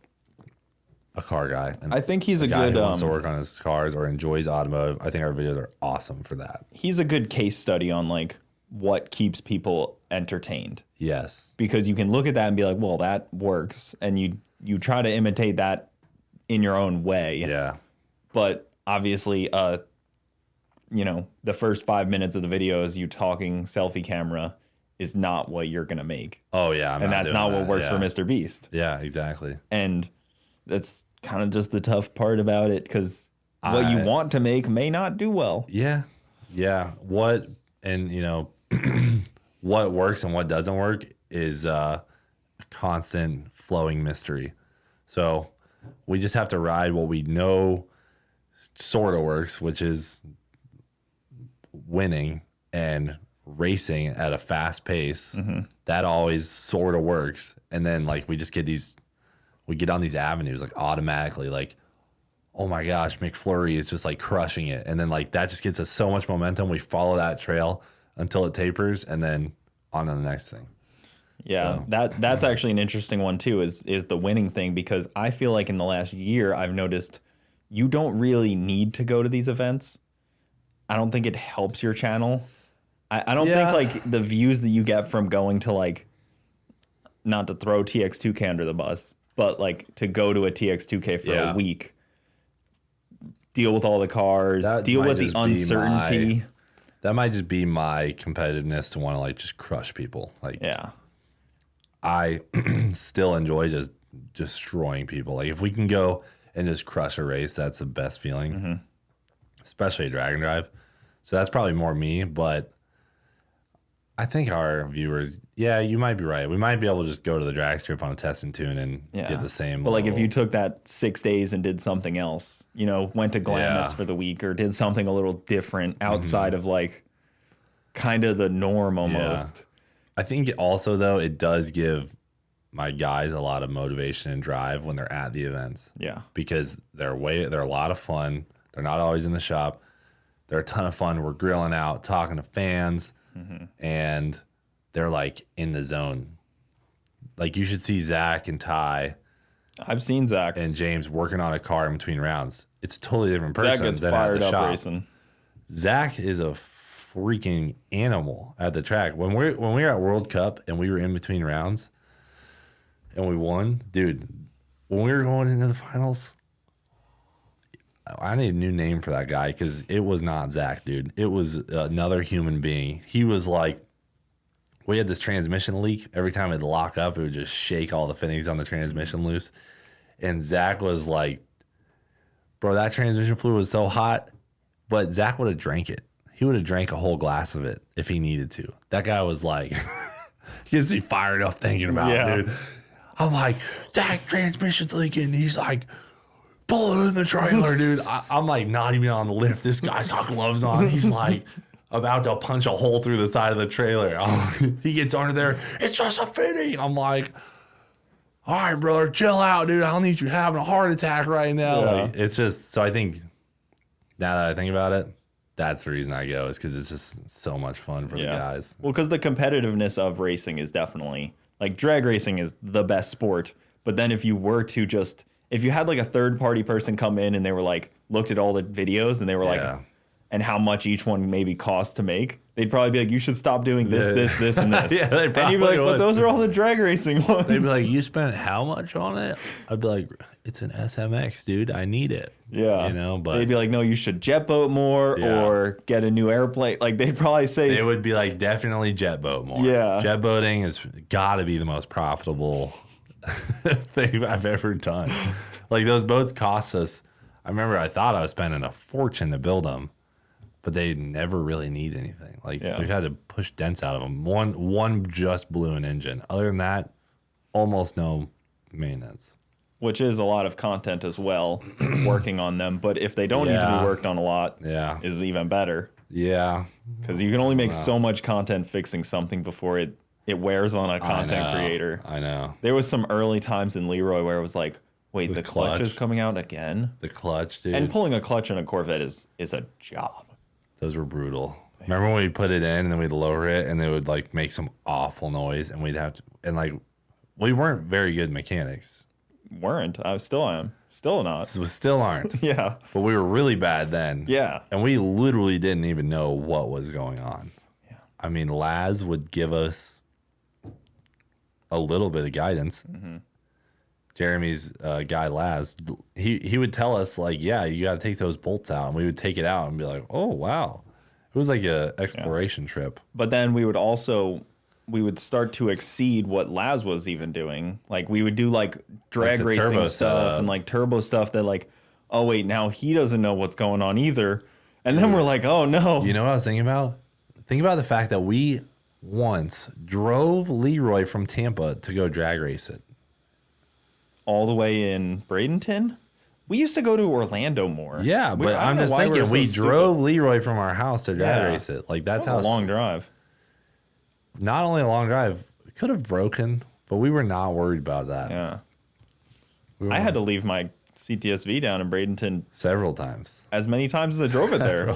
a car guy. And I think he's a guy good who wants to work on his cars or enjoys automotive. I think our videos are awesome for that. He's a good case study on like what keeps people entertained. Yes. Because you can look at that and be like, well, that works. And you try to imitate that in your own way. Yeah. But obviously, the first 5 minutes of the video is you talking selfie camera is not what you're going to make. Oh, yeah. And that's not what works for Mr. Beast. Yeah, exactly. And that's kind of just the tough part about it because what you want to make may not do well. Yeah. Yeah. What works and what doesn't work is a constant flowing mystery. So we just have to ride what we know sort of works, which is winning and racing at a fast pace. That always sort of works. And then like we get on these avenues like automatically like, oh my gosh, McFlurry is just like crushing it. And then like that just gets us so much momentum. We follow that trail until it tapers and then on to the next thing. Yeah, so, that's actually an interesting one too, is the winning thing, because I feel like in the last year I've noticed you don't really need to go to these events. I don't think it helps your channel. I don't think like the views that you get from going to like not to throw TX2K under the bus, but like to go to a TX2K for a week, deal with all the cars, deal with the uncertainty. That might just be my competitiveness to want to like just crush people. Like, I still enjoy just destroying people. Like if we can go and just crush a race, that's the best feeling, especially a drag and drive. So that's probably more me, but I think our viewers, you might be right. We might be able to just go to the drag strip on a test and tune and get the same. But like if you took that 6 days and did something else, you know, went to Glamis for the week or did something a little different outside of like kind of the norm almost. Yeah. I think also though, it does give my guys a lot of motivation and drive when they're at the events. Yeah. Because they're a lot of fun. They're not always in the shop. They're a ton of fun. We're grilling out, talking to fans. And they're like in the zone. Like you should see Zach and Ty. I've seen Zach and James working on a car in between rounds. It's a totally different person. Zach gets than fired at the up shop. racing. Zach is a freaking animal at the track. When we were at World Cup and we were in between rounds and we won, dude. When we were going into the finals, I need a new name for that guy because it was not Zach, dude. It was another human being. He was like, we had this transmission leak. Every time it'd lock up, it would just shake all the fittings on the transmission loose. And Zach was like, bro, that transmission fluid was so hot, but Zach would have drank it. He would have drank a whole glass of it if he needed to. That guy was like, he gets me fired up thinking about it, dude. I'm like, Zach, transmission's leaking. He's like, pull it in the trailer, dude. I'm like not even on the lift. This guy's got gloves on. He's like about to punch a hole through the side of the trailer. He gets under there. It's just a fitting. I'm like, all right, brother, chill out, dude. I don't need you having a heart attack right now. Like, it's just, so I think now that I think about it, that's the reason I go is because it's just so much fun for the guys. Well, because the competitiveness of racing is definitely, like drag racing is the best sport. But then if you were to just, if you had like a third party person come in and they were like, looked at all the videos and they were like, and how much each one maybe cost to make, they'd probably be like, you should stop doing this, this, and this. They probably and you'd be like, but those are all the drag racing ones. They'd be like, you spent how much on it? I'd be like, it's an SMX, dude. I need it. Yeah. You know, but they'd be like, no, you should jet boat more or get a new airplane. Like they'd probably say. They would be like, definitely jet boat more. Yeah. Jet boating has got to be the most profitable thing I've ever done. Like those boats cost us, I remember I thought I was spending a fortune to build them, but they never really need anything. Like we've had to push dents out of them. One just blew an engine. Other than that, almost no maintenance. Which is a lot of content as well, working on them. But if they don't need to be worked on a lot, is even better. Yeah. Because you can only make so much content fixing something before it wears on a content creator. I know. There was some early times in Leroy where it was like, wait, the clutch is coming out again? The clutch, dude. And pulling a clutch in a Corvette is a job. Those were brutal. Remember when we put it in and then we'd lower it and they would like make some awful noise and we'd have to, and like, we weren't very good mechanics. Weren't. I still am. Still not. Still aren't. Yeah. But we were really bad then. Yeah. And we literally didn't even know what was going on. Yeah. I mean, Laz would give us a little bit of guidance. Mm-hmm. Jeremy's guy Laz, he would tell us like, yeah, you got to take those bolts out, and we would take it out and be like, oh wow, it was like a exploration trip. But then we would start to exceed what Laz was even doing. Like we would do like drag racing stuff and like turbo stuff that like, oh wait, now he doesn't know what's going on either, and then we're like, oh no. You know what I was thinking about? Think about the fact that we once drove Leroy from Tampa to go drag race it. All the way in Bradenton? We used to go to Orlando more. Yeah, but I'm just thinking we drove Leroy from our house to drag race it. Like that's how a long drive. Not only a long drive, it could have broken, but we were not worried about that. Yeah. I had to leave my CTSV down in Bradenton several times. As many times as I drove it there.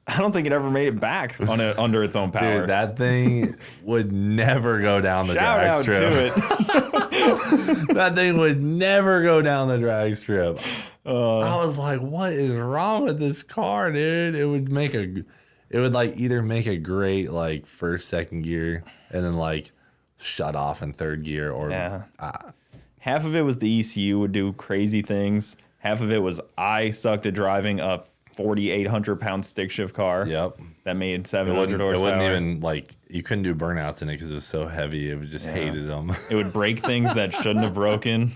I don't think it ever made it back under its own power. Dude, that thing would never go down the drag strip. Shout out to it. That thing would never go down the drag strip. I was like, what is wrong with this car, dude? It would like either make a great like first, second gear and then like shut off in third gear or half of it was the ECU would do crazy things. Half of it was I sucked at driving a 4,800-pound stick shift car. Yep. That made 700 horsepower. It wouldn't even like you couldn't do burnouts in it because it was so heavy. It just hated them. It would break things that shouldn't have broken.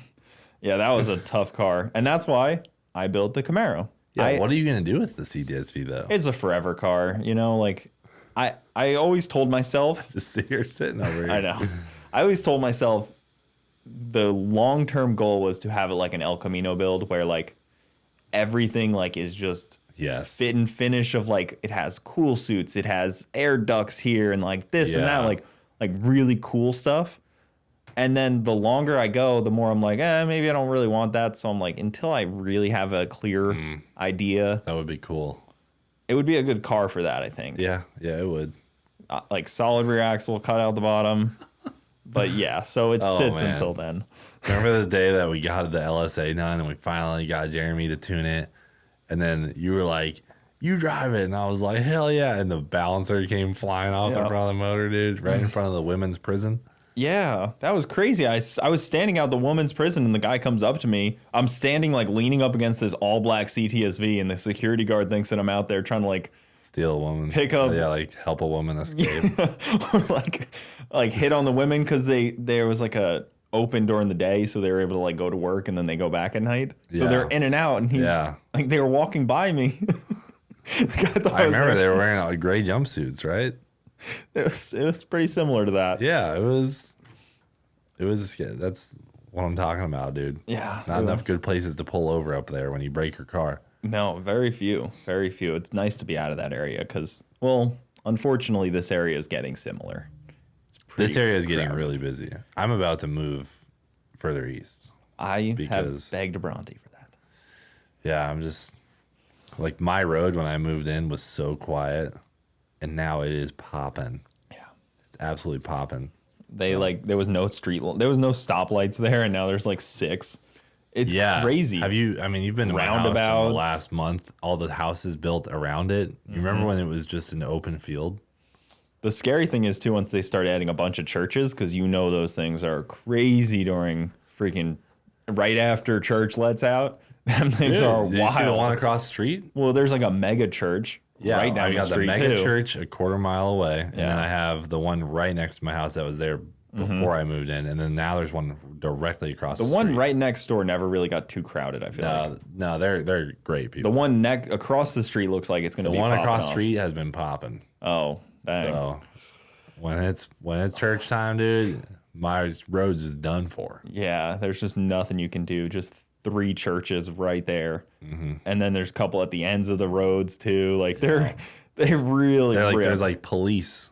Yeah, that was a tough car, and that's why I built the Camaro. Yeah, what are you gonna do with the CDSV though? It's a forever car, you know. Like I always told myself. Just sit here sitting over here. I know. I always told myself the long-term goal was to have it like an El Camino build, where like everything like is just fit and finish of like it has cool suits, it has air ducts here, and like this and that, like really cool stuff. And then the longer I go, the more I'm like, maybe I don't really want that. So I'm like, until I really have a clear idea. That would be cool. It would be a good car for that, I think. Yeah, it would. Like solid rear axle, cut out the bottom. But yeah, so it sits until then. Remember the day that we got the LSA done and we finally got Jeremy to tune it? And then you were like, you drive it. And I was like, hell yeah. And the balancer came flying off the front of the motor, dude, right in front of the women's prison. Yeah, that was crazy. I was standing out the woman's prison and the guy comes up to me. I'm standing like leaning up against this all black CTSV and the security guard thinks that I'm out there trying to like steal a woman. Pick up. Yeah, like help a woman escape. Or like hit on the women because there was like a open during the day, so they were able to like go to work and then they go back at night. So they're in and out, and like they were walking by me. I remember they were wearing like gray jumpsuits, right? It was pretty similar to that. Yeah, it was a skit. That's what I'm talking about, dude. Yeah, not enough good places to pull over up there when you break your car. No, very few. It's nice to be out of that area because, well, unfortunately, this area is getting similar. This area is getting really busy. I'm about to move further east. I have begged Bronte for that. Yeah, I'm just like my road when I moved in was so quiet, and now it is popping. Yeah, it's absolutely popping. There was no stoplights there, and now there's like 6. It's crazy. You've been to my house in the last month. All the houses built around it. You remember when it was just an open field? The scary thing is too, once they start adding a bunch of churches, because those things are crazy during freaking right after church lets out. Them things are wild. Did you see the one across the street? Well, there's like a mega church right down the street. I got the mega church a quarter mile away, and then I have the one right next to my house that was there before I moved in, and then now there's one directly across the street. The one right next door never really got too crowded, I feel like. No, they're great people. The one across the street looks like it's going to be popping. The one across the street has been popping. Oh, dang. So when it's church time, dude, my road's just done for. Yeah, there's just nothing you can do. Just 3 churches right there, and then there's a couple at the ends of the roads too. Like they really there's like police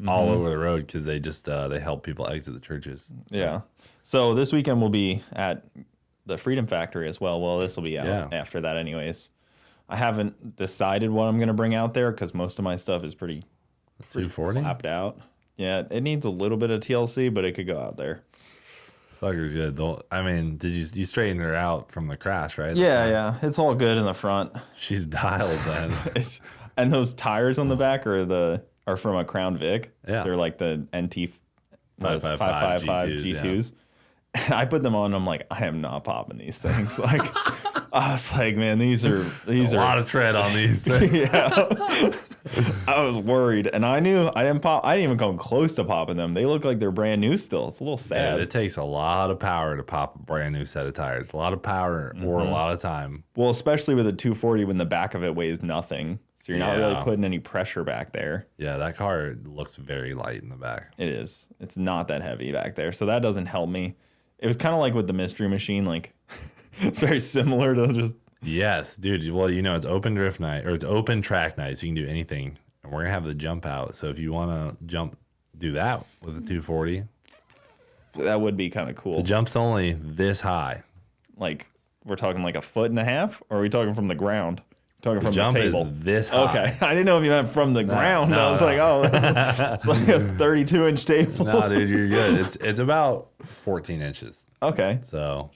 all over the road because they just they help people exit the churches. So. Yeah. So this weekend we'll be at the Freedom Factory as well. Well, this will be out after that, anyways. I haven't decided what I'm gonna bring out there because most of my stuff is pretty 240 clapped out. Yeah, it needs a little bit of TLC, but it could go out there. Sucker's good. Did you straighten her out from the crash, right? Yeah. It's all good in the front. She's dialed then. And those tires on the back are from a Crown Vic. Yeah. They're like the NT 555 G2s. Yeah. And I put them on and I'm like, I am not popping these things. Like I was like, man, these are a lot of tread on these things. Yeah. I was worried, and I knew I didn't even come close to popping them. They look like they're brand new still. It's a little sad. Yeah, it takes a lot of power to pop a brand new set of tires. A lot of power or a lot of time. Well, especially with a 240 when the back of it weighs nothing. So you're not really putting any pressure back there. Yeah, that car looks very light in the back. It is. It's not that heavy back there. So that doesn't help me. It was kind of like with the Mystery Machine. Like it's very similar to just... Yes, dude. Well, it's open drift night, or it's open track night, so you can do anything. And we're going to have the jump out. So if you want to do that with a 240. That would be kind of cool. The jump's only this high. Like, we're talking like 1.5 feet? Or are we talking from the ground? Talking from the jump table? Is this high. Okay. I didn't know if you meant from the ground. I was like, oh, it's like a 32-inch table. No, dude, you're good. It's about 14 inches. Okay. So...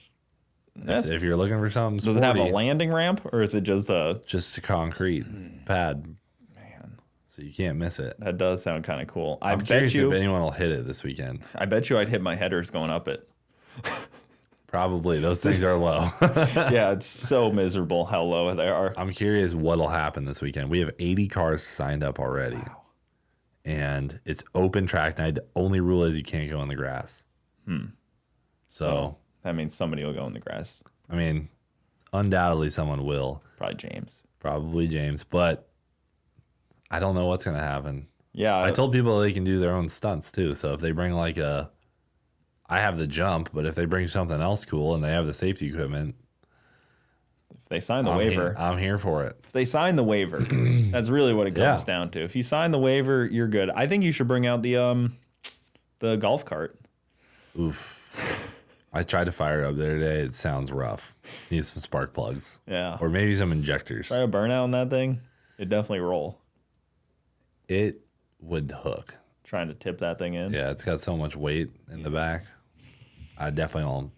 If you're looking for something sporty, does it have a landing ramp or is it just a concrete pad? Man, so you can't miss it. That does sound kind of cool. I'm curious if anyone will hit it this weekend. I bet you I'd hit my headers going up it. Probably. Those things are low. Yeah, it's so miserable how low they are. I'm curious what'll happen this weekend. We have 80 cars signed up already. Wow. And it's open track night. The only rule is you can't go in the grass. So that means somebody will go in the grass. I mean, undoubtedly someone will. Probably James. But I don't know what's going to happen. Yeah. I told people they can do their own stunts too. So if they bring like I have the jump, but if they bring something else cool and they have the safety equipment, if they sign the waiver, I'm here for it. If they sign the waiver, that's really what it comes down to. If you sign the waiver, you're good. I think you should bring out the golf cart. Oof. I tried to fire it up the other day. It sounds rough. Needs some spark plugs. Yeah. Or maybe some injectors. Try a burnout on that thing. It'd definitely roll. It would hook. Trying to tip that thing in. Yeah, it's got so much weight in the back. I definitely don't.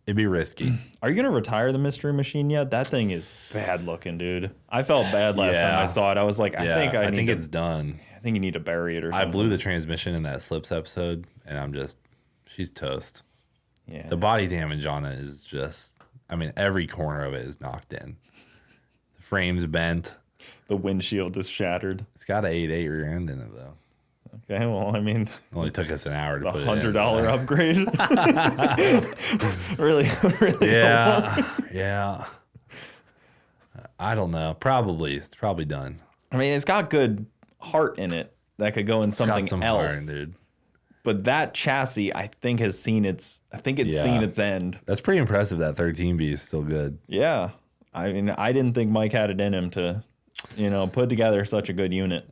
It'd be risky. Are you going to retire the mystery machine yet? That thing is bad looking, dude. I felt bad last time I saw it. I was like, I think it's done. I think you need to bury it or something. I blew the transmission in that Slips episode, and she's toast. Yeah. The body damage on it is just, I mean, every corner of it is knocked in. The frame's bent. The windshield is shattered. It's got an 8.8 rear end in it, though. Okay, well, I mean, it only took us an hour to put it in. $100 upgrade. really? Yeah. I don't know. Probably. It's probably done. I mean, it's got good heart in it that could go in something else. Heart, dude. But that chassis, I think, has seen its seen its end. That's pretty impressive. That 13B is still good. Yeah. I mean, I didn't think Mike had it in him to, put together such a good unit.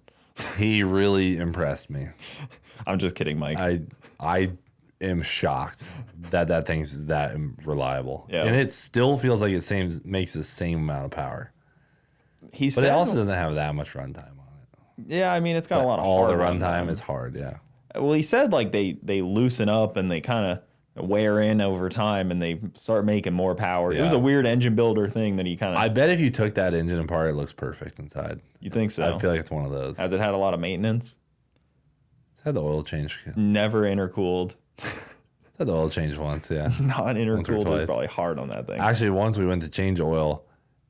He really impressed me. I'm just kidding, Mike. I am shocked that thing's that reliable. Yeah. And it still feels like it makes the same amount of power. But it also doesn't have that much runtime on it. Yeah, I mean, it's got a lot of all hard the runtime is hard, yeah. Well, he said like they loosen up and they kind of wear in over time and they start making more power. Yeah. It was a weird engine builder thing that he kind of... I bet if you took that engine apart, it looks perfect inside. You think so? I feel like it's one of those. Has it had a lot of maintenance? It's had the oil change. Never intercooled. It's had the oil change once, yeah. Not intercooled was probably hard on that thing. Actually, once we went to change oil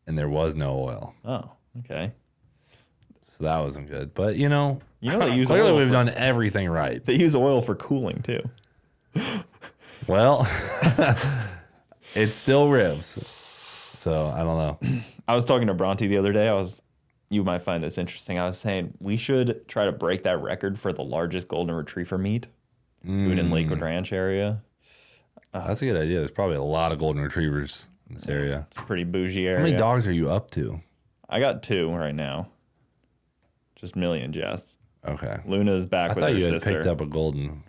and there was no oil. Oh, okay. So that wasn't good. But, they use clearly we've done everything right. They use oil for cooling, too. Well, it still ribs. So I don't know. I was talking to Bronte the other day. You might find this interesting. I was saying we should try to break that record for the largest golden retriever meet. Food in Lakewood Ranch area. That's a good idea. There's probably a lot of golden retrievers in this area. It's a pretty bougie area. How many dogs are you up to? I got 2 right now. Just Millie and Jess. Okay. Luna's back with her sister. I thought you had picked up a golden.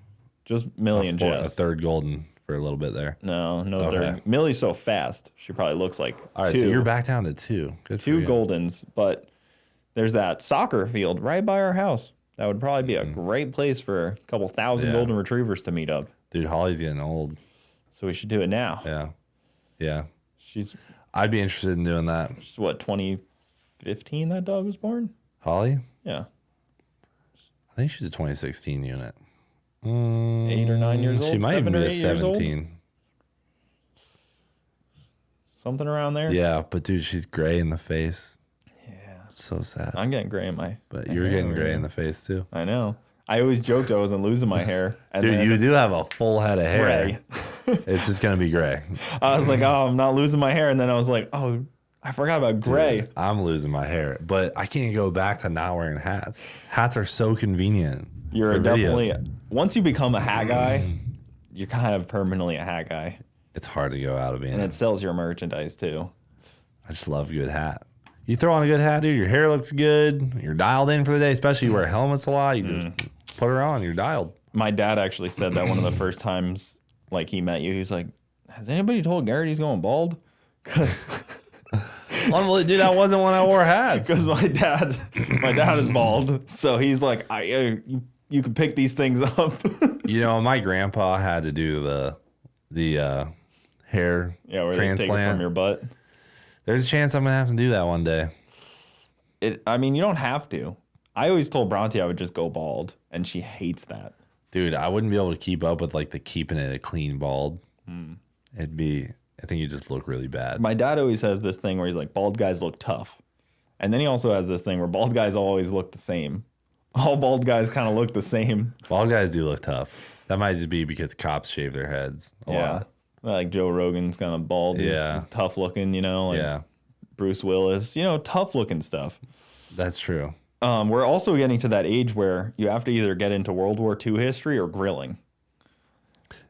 Just Millie and Jess. A third golden for a little bit there. No third. Millie's so fast. She probably looks like all right, 2. So you're back down to 2. Good for you. 2 goldens, but there's that soccer field right by our house. That would probably be a great place for a couple thousand golden retrievers to meet up. Dude, Holly's getting old. So we should do it now. Yeah. She's... I'd be interested in doing that. She's what, 2015 that dog was born? Holly? Yeah. I think she's a 2016 unit. 8 or 9 years old? She might even be a 17. Something around there? Yeah, but dude, she's gray in the face. Yeah. So sad. I'm getting gray in my... But you're getting gray in the face too. I know. I always joked I wasn't losing my hair. And dude, you do have a full head of hair. Gray. It's just going to be gray. I was like, oh, I'm not losing my hair. And then I was like, oh, I forgot about gray. Dude, I'm losing my hair. But I can't go back to not wearing hats. Hats are so convenient. You're definitely... Once you become a hat guy, you're kind of permanently a hat guy. It's hard to go out of being. And it sells your merchandise too. I just love a good hat. You throw on a good hat, dude, your hair looks good. You're dialed in for the day, especially you wear helmets a lot. You just put her on, you're dialed. My dad actually said that one of the first times like he met you, he's like, has anybody told Garrett he's going bald? Because... Dude, that wasn't when I wore hats. Because my dad is bald. So he's like, you can pick these things up. My grandpa had to do the hair where transplant. They take it from your butt. There's a chance I'm gonna have to do that one day. I mean, you don't have to. I always told Bronte I would just go bald, and she hates that. Dude, I wouldn't be able to keep up with like the keeping it a clean bald. It'd be, I think you just look really bad. My dad always has this thing where he's like, bald guys look tough. And then he also has this thing where bald guys always look the same. All bald guys kind of look the same. Bald guys do look tough. That might just be because cops shave their heads a lot. Like Joe Rogan's kind of bald. He's tough looking, you know. Like Bruce Willis, you know, tough looking stuff. That's true. We're also getting to that age where you have to either get into World War II history or grilling.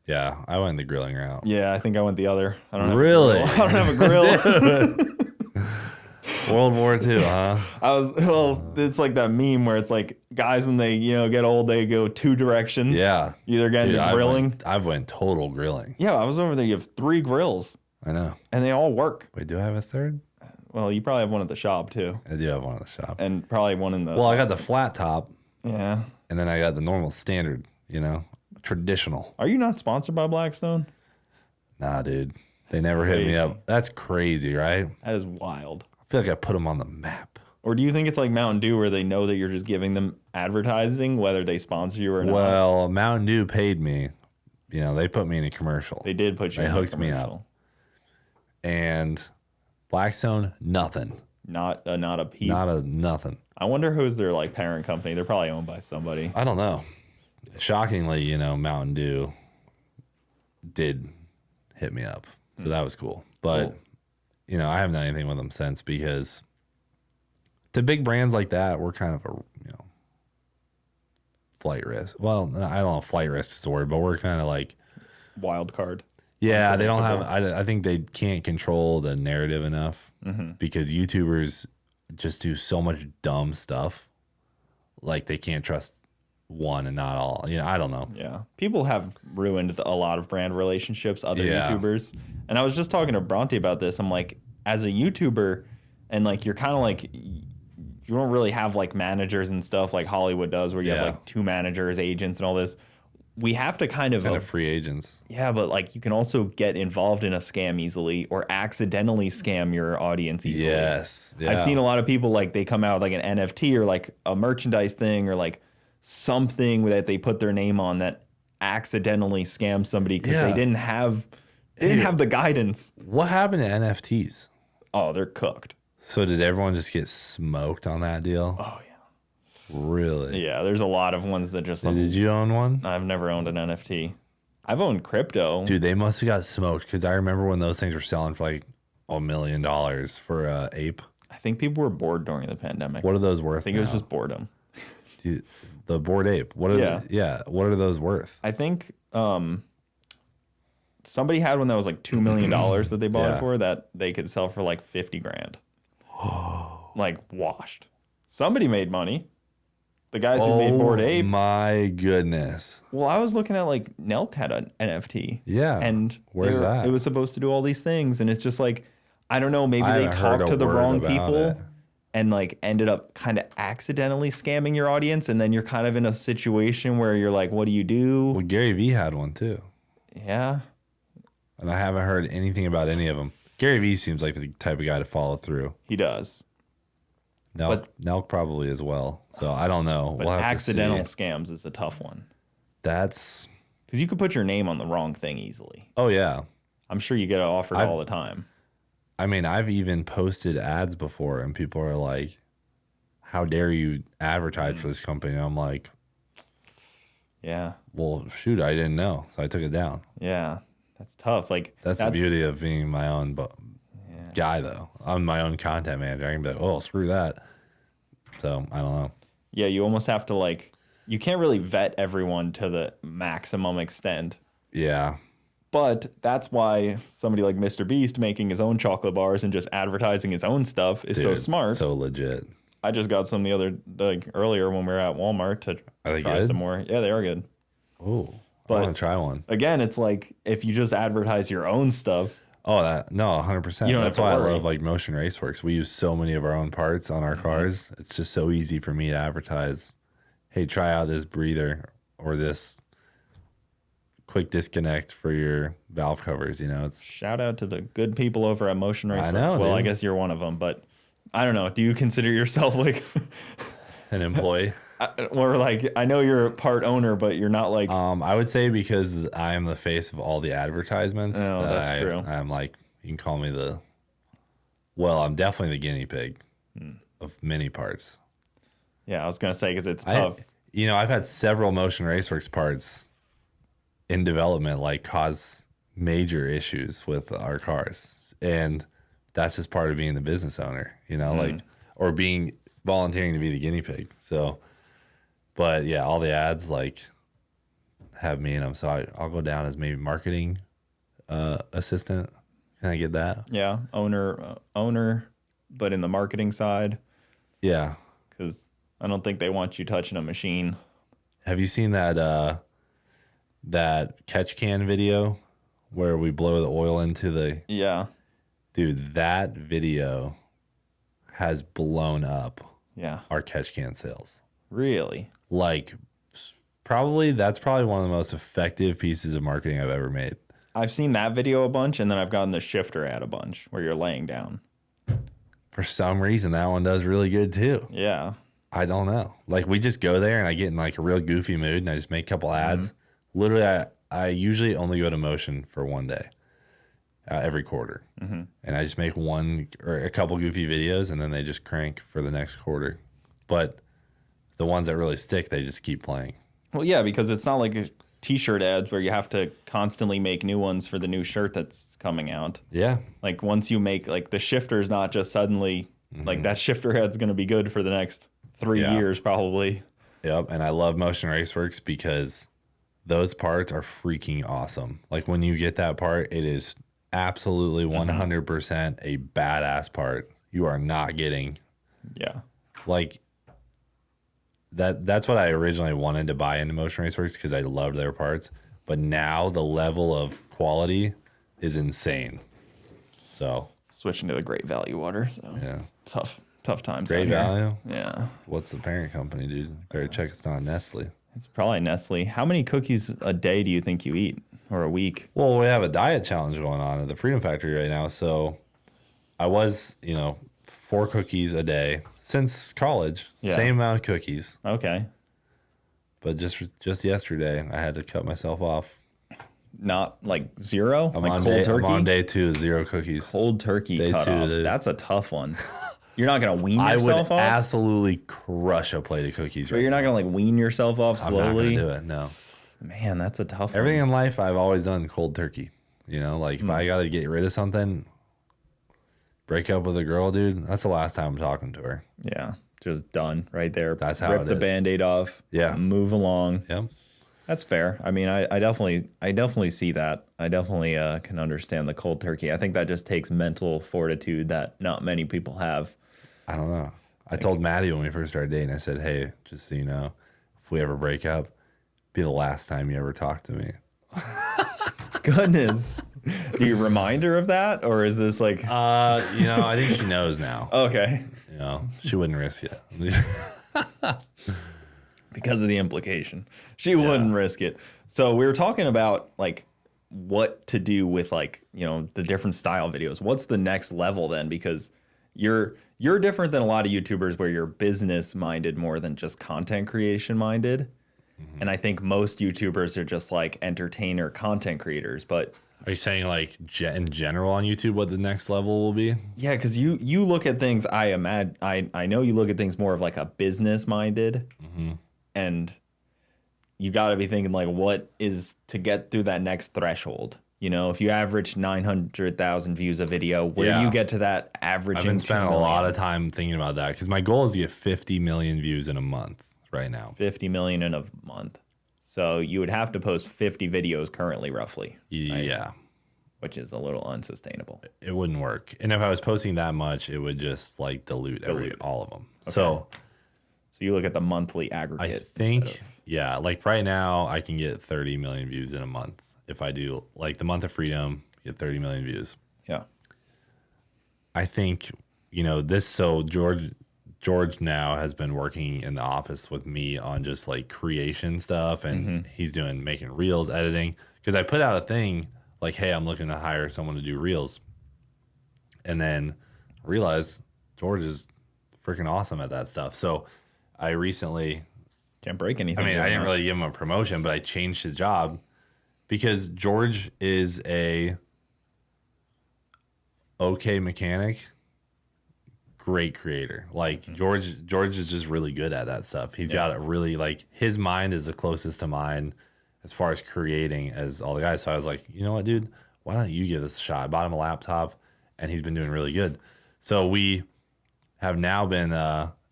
Yeah, I went the grilling route. Yeah, I think I went the other. I don't really? I don't have a grill. World War II, huh? It's like that meme where it's like guys when they, you know, get old, they go two directions. Yeah. You either get into grilling. I've went total grilling. Yeah, I was over there. You have 3 grills. I know. And they all work. Wait, do I have a third? Well, you probably have one at the shop too. I do have one at the shop. And probably one in the... Well, I got the flat top. Yeah. And then I got the normal standard, you know, traditional. Are you not sponsored by Blackstone? Nah, dude. They never hit me up. That's crazy, right? That is wild. I feel like I put them on the map. Or do you think it's like Mountain Dew where they know that you're just giving them advertising, whether they sponsor you or not? Well, Mountain Dew paid me. You know, they put me in a commercial. They did put you in a commercial. They hooked me up. And Blackstone, nothing. Not a peep. Nothing. I wonder who's their like parent company. They're probably owned by somebody. I don't know. Shockingly, you know, Mountain Dew did hit me up. So that was cool. But, you know, I haven't done anything with them since because to big brands like that, we're kind of a, you know, flight risk. Well, I don't know if flight risk is the word, but we're kind of like wild card. Yeah, they don't have, I think they can't control the narrative enough because YouTubers just do so much dumb stuff. Like they can't trust one and not all. You know, I don't know. Yeah. People have ruined a lot of brand relationships, other YouTubers. And I was just talking to Bronte about this. I'm like, as a YouTuber, and like you're kind of like, you don't really have like managers and stuff like Hollywood does where you have like 2 managers, agents and all this. We have to kind of free agents. Yeah, but like you can also get involved in a scam easily or accidentally scam your audience easily. Yes. Yeah. I've seen a lot of people like they come out with like an NFT or like a merchandise thing or like something that they put their name on that accidentally scams somebody because they didn't have the guidance. What happened to NFTs? Oh, they're cooked. So did everyone just get smoked on that deal? Oh yeah. Really? Yeah, there's a lot of ones that just... Did you own one? I've never owned an NFT. I've owned crypto. Dude, they must have got smoked because I remember when those things were selling for like $1 million for ape. I think people were bored during the pandemic. What are those worth? I think it was just boredom. Dude, the Bored Ape. What are what are those worth? I think somebody had one that was like $2 million that they bought it for that they could sell for like 50 grand. Like washed. Somebody made money. The guys who made Bored Ape. My goodness. Well, I was looking at like Nelk had an NFT. Yeah. And where's that? It was supposed to do all these things. And it's just like, I don't know, maybe they talked to the wrong people and like ended up kind of accidentally scamming your audience. And then you're kind of in a situation where you're like, what do you do? Well, Gary Vee had one too. Yeah. And I haven't heard anything about any of them. Gary Vee seems like the type of guy to follow through. He does. Nelk probably as well. So I don't know. But accidental scams is a tough one. That's because you could put your name on the wrong thing easily. Oh yeah, I'm sure you get offered all the time. I mean, I've even posted ads before, and people are like, "How dare you advertise for this company?" And I'm like, "Yeah, well, shoot, I didn't know, so I took it down." Yeah, that's tough. Like that's the beauty of being my own guy, though. I'm my own content manager. I can be like, oh, screw that. So I don't know. Yeah, you almost have to like, you can't really vet everyone to the maximum extent. Yeah. But that's why somebody like Mr. Beast making his own chocolate bars and just advertising his own stuff is so smart. So legit. I just got some earlier when we were at Walmart to try some more. Yeah, they are good. Oh, I want to try one. Again, it's like if you just advertise your own stuff. Oh, 100%. That's why I love like Motion Raceworks. We use so many of our own parts on our cars. It's just so easy for me to advertise, hey, try out this breather or this quick disconnect for your valve covers. You know, it's shout out to the good people over at Motion Raceworks. I know, well, dude. I guess you're one of them, but I don't know. Do you consider yourself like an employee. Or like, I know you're a part owner, but you're not like. I would say because I am the face of all the advertisements. Oh, that's true. I'm like, you can call me I'm definitely the guinea pig of many parts. Yeah, I was gonna say because it's tough. I've had several Motion Raceworks parts in development like cause major issues with our cars, and that's just part of being the business owner, or being volunteering to be the guinea pig. So, but yeah, all the ads like have me in them, so I'll go down as maybe marketing assistant. Can I get that? Yeah, owner, but in the marketing side. Yeah, because I don't think they want you touching a machine. Have you seen that catch can video where we blow the oil into the? Yeah, dude, that video has blown up. Yeah, our catch can sales. Really? Like, that's probably one of the most effective pieces of marketing I've ever made. I've seen that video a bunch, and then I've gotten the shifter ad a bunch where you're laying down. For some reason, that one does really good too. Yeah. I don't know. Like, we just go there and I get in like a real goofy mood and I just make a couple ads. Literally, I usually only go to Motion for one day every quarter. And I just make one or a couple goofy videos and then they just crank for the next quarter. But the ones that really stick, they just keep playing. Well, yeah, because it's not like a t-shirt ads where you have to constantly make new ones for the new shirt that's coming out. Yeah. Like once you make, like the shifter is not just suddenly, like that shifter ad's going to be good for the next 3 years probably. Yep. And I love Motion Raceworks because those parts are freaking awesome. Like when you get that part, it is absolutely 100% a badass part. You are not getting. Yeah. Like that's what I originally wanted to buy into Motion Raceworks because I loved their parts. But now the level of quality is insane. So switching to the Great Value water. So yeah. It's tough times. Great Value? Yeah. What's the parent company, dude? Better check it's not Nestle. It's probably Nestle. How many cookies a day do you think you eat, or a week? Well, we have a diet challenge going on at the Freedom Factory right now. So I was, 4 cookies a day since college. Yeah. Same amount of cookies. Okay. But just yesterday, I had to cut myself off. Not like 0? I'm like on cold turkey? I'm on day 2 of 0 cookies. Cold turkey Day cut 2, off. dude. That's a tough one. You're not going to wean I yourself would off? absolutely crush a plate of cookies But right you're not going to like wean yourself off I'm not slowly? going to do it, no. Man, that's a tough Everything one. in life I've always done cold turkey. If I got to get rid of something, break up with a girl, dude, that's the last time I'm talking to her. Yeah, just done right there. That's how Rip it the is. Band-Aid off. Yeah. Move along. Yep. That's fair. I mean, I definitely see that. I definitely can understand the cold turkey. I think that just takes mental fortitude that not many people have. I don't know. I told Maddie when we first started dating, I said, hey, just so you know, if we ever break up, be the last time you ever talk to me. Goodness. Do you remind her of that? Or is this like... I think she knows now. Okay. She wouldn't risk it. Because of the implication. She wouldn't risk it. So we were talking about like what to do with like, the different style videos. What's the next level then? Because you're different than a lot of YouTubers where you're business minded more than just content creation minded. And I think most YouTubers are just like entertainer content creators. But are you saying like in general on YouTube what the next level will be? yeah, because you look at things, I know you look at things more of like a business minded. And you got to be thinking like, what is to get through that next threshold? If you average 900,000 views a video, where do you get to that average? I've been spending a lot of time thinking about that because my goal is to get 50 million views in a month right now. 50 million in a month. So you would have to post 50 videos currently, roughly. Right? Yeah. Which is a little unsustainable. It wouldn't work. And if I was posting that much, it would just like dilute. All of them. Okay. So you look at the monthly aggregate. I think, like right now I can get 30 million views in a month. If I do like the month of freedom, get 30 million views. Yeah. I think, George now has been working in the office with me on just like creation stuff and he's making reels, editing. Cause I put out a thing like, hey, I'm looking to hire someone to do reels. And then realized George is freaking awesome at that stuff. So I recently, Can't break anything. I mean, I didn't really give him a promotion, but I changed his job because George is a okay mechanic, great creator. Like George is just really good at that stuff. He's got a really, like, his mind is the closest to mine as far as creating as all the guys. So I was like, you know what, dude, why don't you give this a shot? I bought him a laptop and he's been doing really good. So we have now been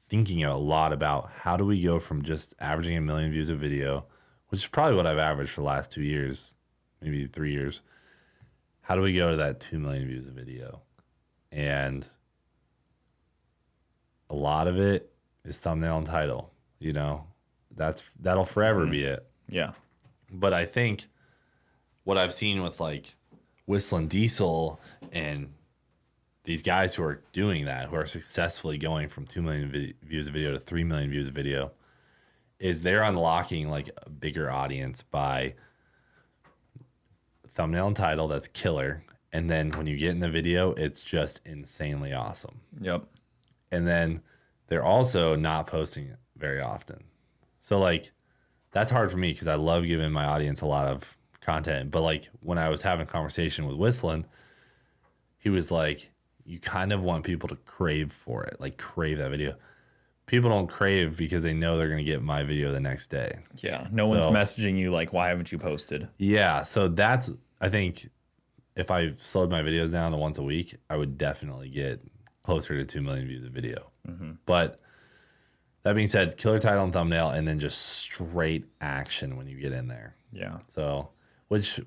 thinking a lot about how do we go from just averaging 1 million views a video, which is probably what I've averaged for the last 2 years, maybe 3 years. How do we go to that 2 million views a video? And a lot of it is thumbnail and title. You know, that'll forever be it. Yeah. But I think what I've seen with like Whistling Diesel and these guys who are doing that, who are successfully going from 2 million views a video to 3 million views a video, is they're unlocking like a bigger audience by thumbnail and title that's killer. And then when you get in the video, it's just insanely awesome. Yep. And then they're also not posting it very often. So like that's hard for me because I love giving my audience a lot of content. But like when I was having a conversation with Whistling, he was like, you kind of want people to crave for it, like crave that video. People don't crave because they know they're going to get my video the next day. Yeah. No one's messaging you like, why haven't you posted? Yeah. So that's, I think if I slowed my videos down to once a week, I would definitely get closer to 2 million views a video. But that being said, killer title and thumbnail, and then just straight action when you get in there. Yeah. So, which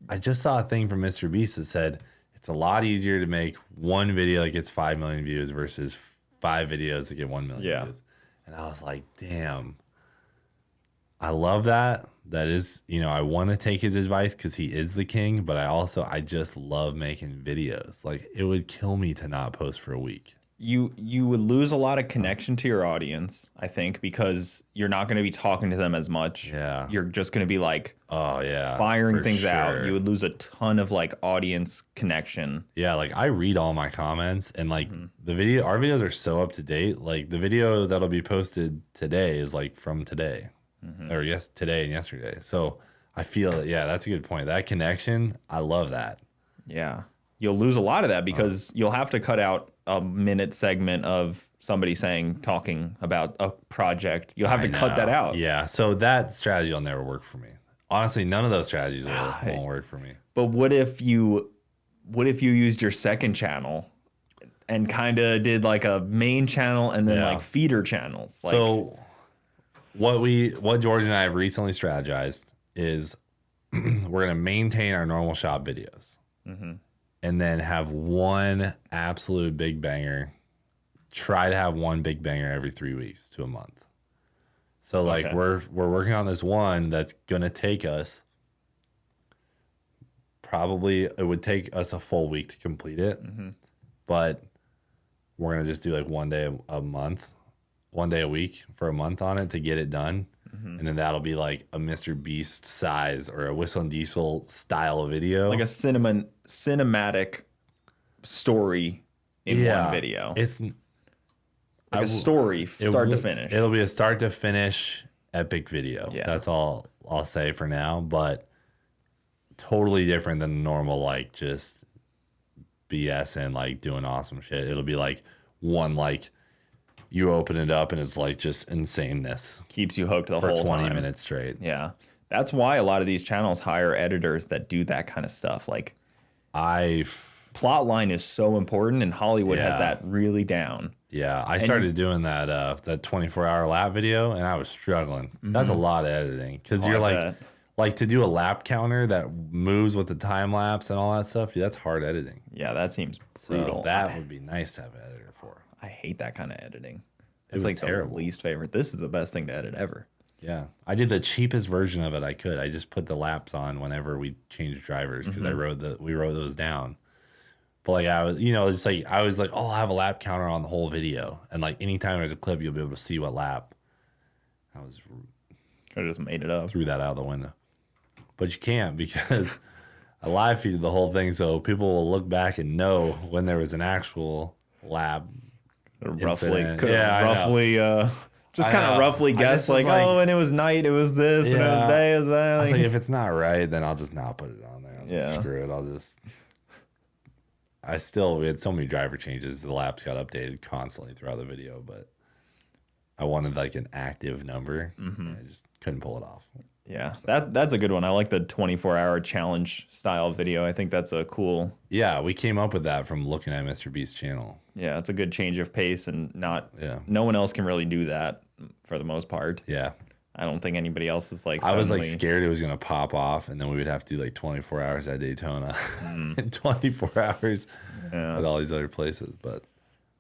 I just saw a thing from Mr. Beast that said it's a lot easier to make one video that gets 5 million views versus 5 videos that get 1 million views. And I was like, damn, I love that. That is, you know, I want to take his advice because he is the king, but I just love making videos. Like, it would kill me to not post for a week. You would lose a lot of connection to your audience, I think, because you're not going to be talking to them as much. Yeah. You're just going to be like, oh yeah, firing things out. You would lose a ton of like audience connection. Yeah, like I read all my comments and like our videos are so up to date. Like the video that'll be posted today is like from today. Or today and yesterday. So I feel that, yeah, that's a good point. That connection, I love that. Yeah. You'll lose a lot of that because you'll have to cut out a minute segment of somebody talking about a project. You'll have to cut that out. Yeah. So that strategy will never work for me. Honestly, none of those strategies won't work for me. But what if you used your second channel and kind of did like a main channel and then like feeder channels? Like, so what George and I have recently strategized is we're going to maintain our normal shop videos and then have one absolute big banger. Try to have one big banger every 3 weeks to a month. So like we're working on this one that's going to take us it would take us a full week to complete it. But we're going to just do like one day a week for a month on it to get it done. And then that'll be like a Mr. Beast size or a Whistling Diesel style video. Like a cinematic story in one video. It's like a story start to finish. It'll be a start to finish epic video. Yeah. That's all I'll say for now, but totally different than normal, like just BS and like doing awesome shit. It'll be like one, like you open it up and it's like just insaneness. Keeps you hooked the whole time. For 20 minutes straight. Yeah. That's why a lot of these channels hire editors that do that kind of stuff. Like plot line is so important and Hollywood has that really down. Yeah. I started doing that 24-hour lap video and I was struggling. That's a lot of editing because you're like to do a lap counter that moves with the time lapse and all that stuff. Dude, that's hard editing. Yeah. That seems brutal. So that would be nice to have an editor for. I hate that kind of editing. It's like terrible. The least favorite. This is the best thing to edit ever. Yeah. I did the cheapest version of it I could. I just put the laps on whenever we changed drivers because we wrote those down. But like I was, I was like, oh, I'll have a lap counter on the whole video. And like anytime there's a clip, you'll be able to see what lap. Could have just made it up. Threw that out the window. But you can't because I live feed the whole thing so people will look back and know when there was an actual lap. Roughly Just kind of roughly guess, like, oh, and it was night, it was this, and it was day, it was that. I was like, if it's not right, then I'll just not put it on there. I'll just screw it. We had so many driver changes. The laps got updated constantly throughout the video, but I wanted like an active number. And I just couldn't pull it off. Yeah, that's a good one. I like the 24-hour challenge style video. I think that's a cool. Yeah, we came up with that from looking at Mr. Beast's channel. Yeah, it's a good change of pace, and no one else can really do that for the most part. Yeah. I don't think anybody else is like. I was like scared it was gonna pop off, and then we would have to do like 24 hours at Daytona and 24 hours at all these other places. But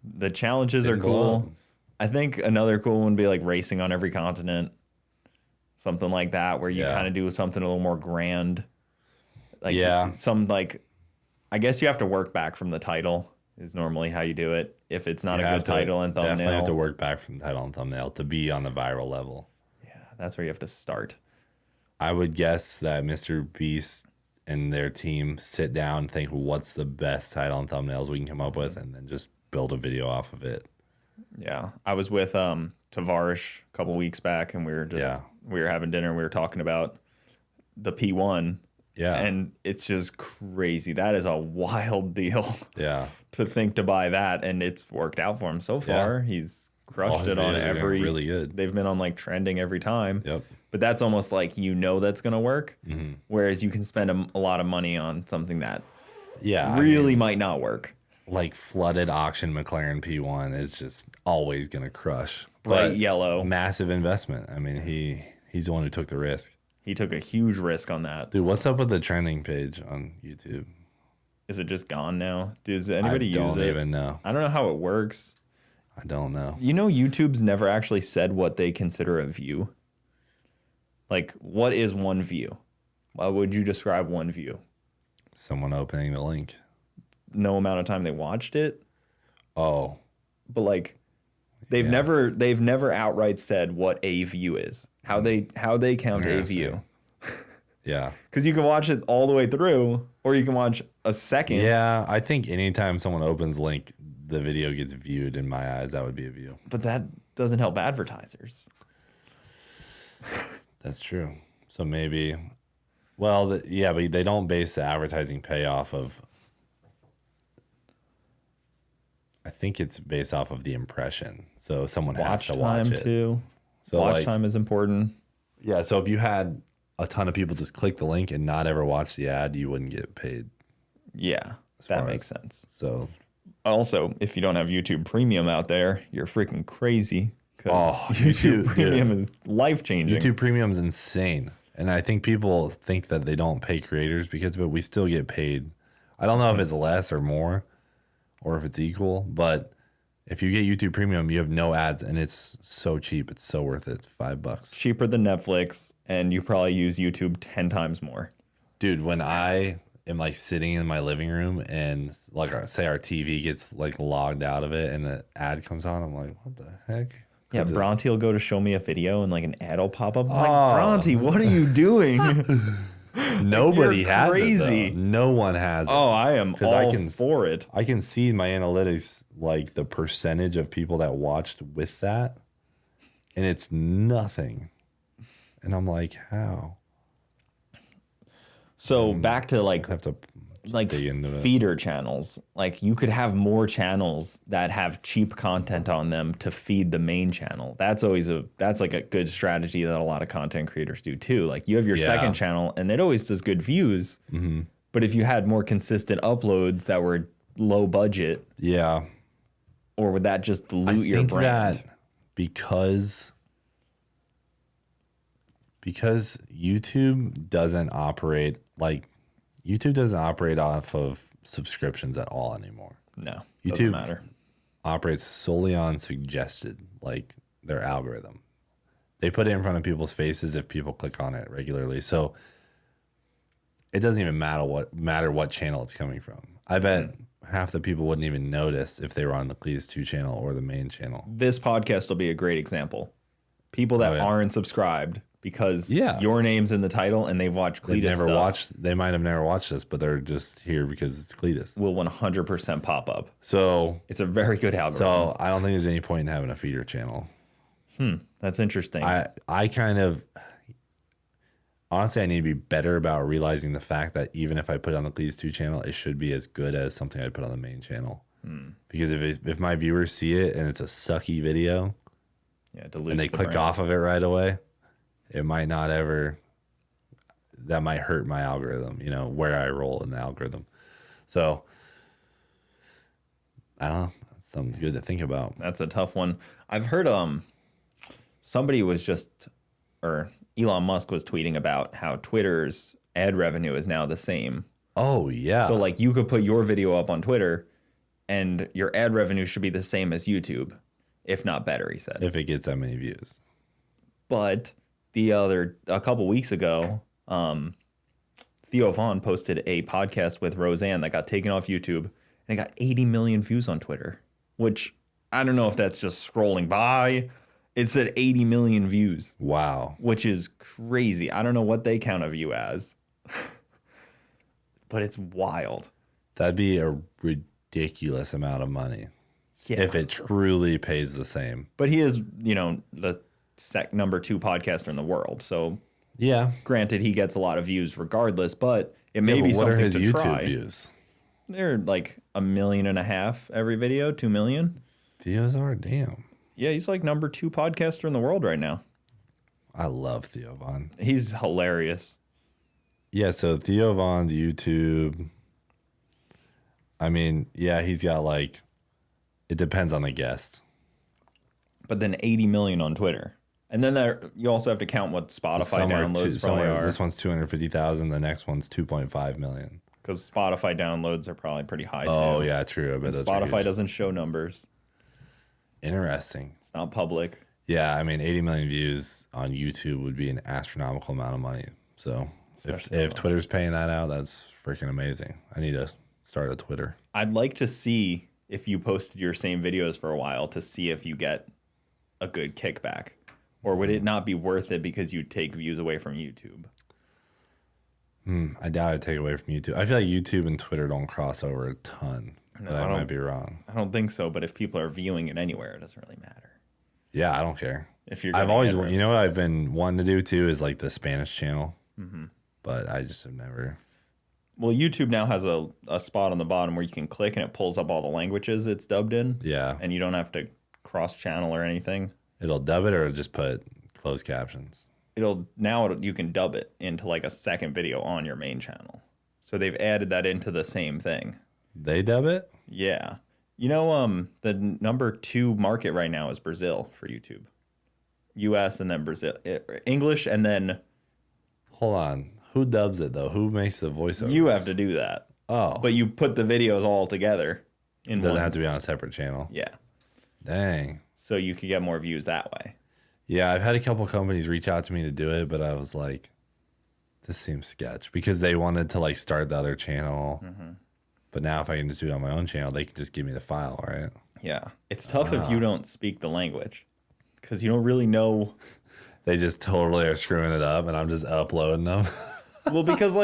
the challenges are cool. I think another cool one would be like racing on every continent, something like that, where you kind of do something a little more grand. Like I guess you have to work back from the title. Is normally how you do it. If it's not a good title and thumbnail, definitely have to work back from the title and thumbnail to be on the viral level. That's where you have to start. I would guess that Mr. Beast and their team sit down and think, what's the best title and thumbnails we can come up with, and then just build a video off of it. Yeah. I was with Tavarish a couple weeks back, and we were having dinner, and we were talking about the P1. Yeah. And it's just crazy. That is a wild deal. Yeah. To think to buy that, and it's worked out for him so far. He's crushed it on every. Really good. They've been on like trending every time. Yep. But that's almost like that's gonna work. Whereas you can spend a lot of money on something that really might not work. Like flooded auction McLaren P1 is just always gonna crush. Bright yellow, massive investment. I mean, he's the one who took the risk. He took a huge risk on that. Dude, what's up with the trending page on YouTube? Is it just gone now? Does anybody use it? I don't even know. I don't know how it works. I don't know. You know, YouTube's never actually said what they consider a view. Like, what is one view? How would you describe one view? Someone opening the link. No amount of time they watched it. Oh. But like, they've never outright said what a view is. How they count a view. Yeah. Because you can watch it all the way through, or you can watch a second. Yeah, I think anytime someone opens link, the video gets viewed. In my eyes, that would be a view. But that doesn't help advertisers. That's true. So maybe, well, but they don't base the advertising payoff of. I think it's based off of the impression. So someone has to watch it too. So watch time is important. Yeah. So if you had a ton of people just click the link and not ever watch the ad, you wouldn't get paid. Yeah, that makes sense. So also, if you don't have YouTube Premium out there, you're freaking crazy. Because YouTube Premium is life-changing. YouTube Premium is insane. And I think people think that they don't pay creators because of it. We still get paid. I don't know if it's less or more or if it's equal, but if you get YouTube Premium, you have no ads, and it's so cheap. It's so worth it. It's $5. Cheaper than Netflix, and you probably use YouTube 10 times more. Dude, when I am like sitting in my living room and like say our TV gets like logged out of it and an ad comes on, I'm like, what the heck? Yeah, Bronte will go to show me a video and like an ad will pop up. I'm like, Bronte, what are you doing? Nobody has it, though. No one has it. Oh, I am all for it. I can see in my analytics like the percentage of people that watched with that, and it's nothing. And I'm like, how? So back to like dig into feeder channels. Like you could have more channels that have cheap content on them to feed the main channel. That's like a good strategy that a lot of content creators do too. Like you have your second channel and it always does good views. Mm-hmm. But if you had more consistent uploads that were low budget, or would that just dilute your brand? That because YouTube doesn't operate off of subscriptions at all anymore. No, YouTube doesn't matter. Operates solely on suggested, like their algorithm. They put it in front of people's faces if people click on it regularly. So it doesn't even matter what channel it's coming from. I bet half the people wouldn't even notice if they were on the Cleetus 2 channel or the main channel. This podcast will be a great example. People that aren't subscribed because your name's in the title and they've watched Cleetus They might have never watched this, but they're just here because it's Cleetus. Will 100% pop up. So it's a very good algorithm. So I don't think there's any point in having a feeder channel. That's interesting. I kind of honestly, I need to be better about realizing the fact that even if I put it on the Cleetus 2 channel, it should be as good as something I put on the main channel. Because if my viewers see it and it's a sucky video, and they click off of it right away, it might not ever. That might hurt my algorithm, where I roll in the algorithm. So I don't know. That's something good to think about. That's a tough one. I've heard somebody was or Elon Musk was tweeting about how Twitter's ad revenue is now the same. Oh yeah. So like you could put your video up on Twitter and your ad revenue should be the same as YouTube, if not better, he said. If it gets that many views. But a couple weeks ago, Theo Vaughn posted a podcast with Roseanne that got taken off YouTube and it got 80 million views on Twitter, which I don't know if that's just scrolling by. It said 80 million views. Wow. Which is crazy. I don't know what they count a view as, but it's wild. That'd be a ridiculous amount of money if it truly pays the same. But he is, the number 2 podcaster in the world. So yeah, granted, he gets a lot of views regardless, but it may be something to try. What are his YouTube views? They're like 1.5 million every video, 2 million. Views are damn. Yeah, he's like number 2 podcaster in the world right now. I love Theo Vaughn. He's hilarious. Yeah, so Theo Vaughn's YouTube. I mean, yeah, he's got it depends on the guest. But then 80 million on Twitter. And then you also have to count what Spotify downloads probably are. This one's 250,000. The next one's 2.5 million. Because Spotify downloads are probably pretty high too. Oh yeah, true. But Spotify doesn't show numbers. Interesting. It's not public. Yeah, I mean, 80 million views on YouTube would be an astronomical amount of money. So if Twitter's paying that out, that's freaking amazing. I need to start a Twitter. I'd like to see if you posted your same videos for a while to see if you get a good kickback. Or would it not be worth it because you take views away from YouTube? I doubt I'd take away from YouTube. I feel like YouTube and Twitter don't cross over a ton. No, but I might be wrong. I don't think so. But if people are viewing it anywhere, it doesn't really matter. Yeah, I don't care. I've always, what I've been wanting to do too is the Spanish channel. But I just have never. Well, YouTube now has a spot on the bottom where you can click and it pulls up all the languages it's dubbed in. Yeah. And you don't have to cross channel or anything. It'll dub it or it'll just put closed captions? You can dub it into a second video on your main channel. So they've added that into the same thing. They dub it? Yeah. The number 2 market right now is Brazil for YouTube. US and then Brazil. English and then... Hold on. Who dubs it though? Who makes the voiceovers? You have to do that. Oh. But you put the videos all together. It doesn't have to be on a separate channel. Yeah. Dang. So you could get more views that way. Yeah, I've had a couple companies reach out to me to do it, but I was like, this seems sketch because they wanted to start the other channel. But now if I can just do it on my own channel, they can just give me the file, right? Yeah. It's tough if you don't speak the language because you don't really know. They just totally are screwing it up and I'm just uploading them. Well, because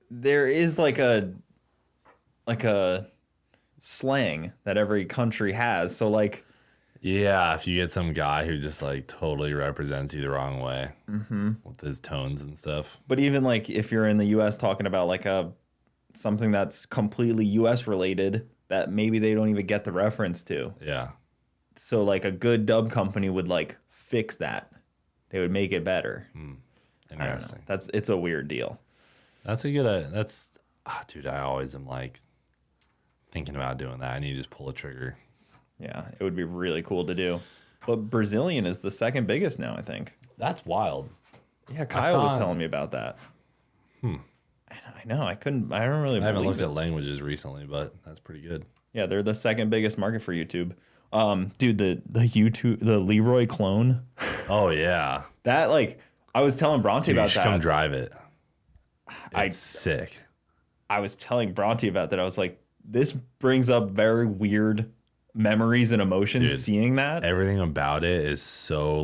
there is a slang that every country has. So yeah, if you get some guy who just totally represents you the wrong way with his tones and stuff. But even if you're in the U.S. talking about something that's completely U.S. related that maybe they don't even get the reference to. Yeah. So a good dub company would fix that. They would make it better. Interesting. It's a weird deal. That's a good. Dude, I always am thinking about doing that. I need to just pull a trigger. Yeah, it would be really cool to do. But Brazilian is the second biggest now, I think. That's wild. Yeah, Kyle was telling me about that. I know. I haven't looked at languages recently, but that's pretty good. Yeah, they're the second biggest market for YouTube. Dude, the Leroy clone. Oh yeah. That I was telling Bronte about that. Come drive it. It's sick. I was telling Bronte about that. I was like, this brings up very weird memories and emotions. Dude, seeing that. Everything about it is so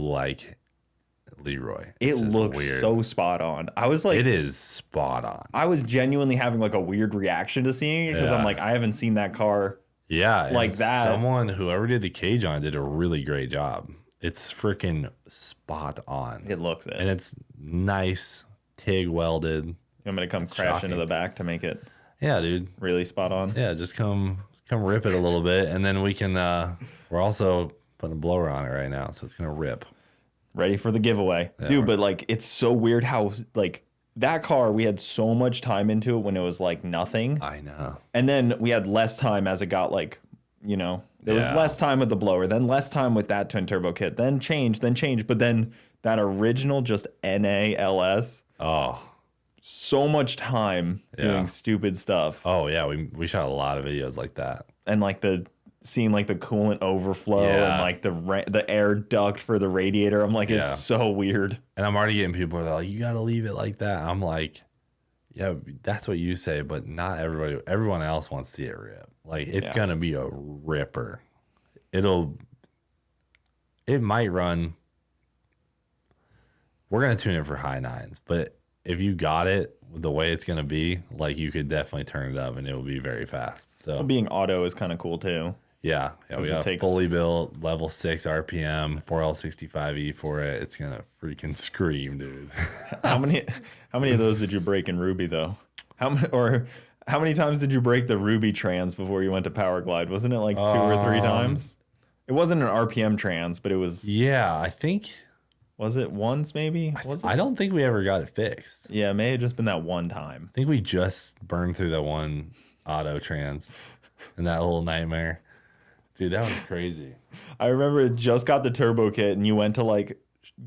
Leroy. It looks weird. So spot on. I was it is spot on. I was genuinely having a weird reaction to seeing it because I'm I haven't seen that car. Yeah, that. Whoever did the cage on it did a really great job. It's freaking spot on. It looks it. And it's nice, TIG welded. You want me to come crash into the back to make it Yeah, dude. really spot on? Yeah, just come rip it a little bit, and then we can. We're also putting a blower on it right now, so it's gonna rip. Ready for the giveaway, dude. But like, it's so weird how like that car, we had so much time into it when it was like nothing. I know. And then we had less time as it got like, you know, there was less time with the blower, then less time with that twin turbo kit, then change. But then that original just NALS. Oh. So much time doing stupid stuff. Oh yeah, we shot a lot of videos like that. And like seeing like the coolant overflow and like the air duct for the radiator. I'm like, it's so weird. And I'm already getting people that are like, you got to leave it like that. I'm like, yeah, that's what you say, but not everybody. Everyone else wants to see it rip. Like it's gonna be a ripper. It might run. We're gonna tune it for high nines, but if you got it the way it's gonna be, like you could definitely turn it up and it will be very fast. So being auto is kind of cool too. Yeah, we got fully built level 6 RPM 4L65E for it. It's gonna freaking scream, dude. How many of those did you break in Ruby though? How many times did you break the Ruby trans before you went to Power Glide? Wasn't it like 2 or 3 times? It wasn't an RPM trans, but it was. Yeah, I think. Was it once maybe? I don't think we ever got it fixed. Yeah, it may have just been that one time. I think we just burned through that one auto trans and that little nightmare. Dude, that was crazy. I remember it just got the turbo kit and you went to like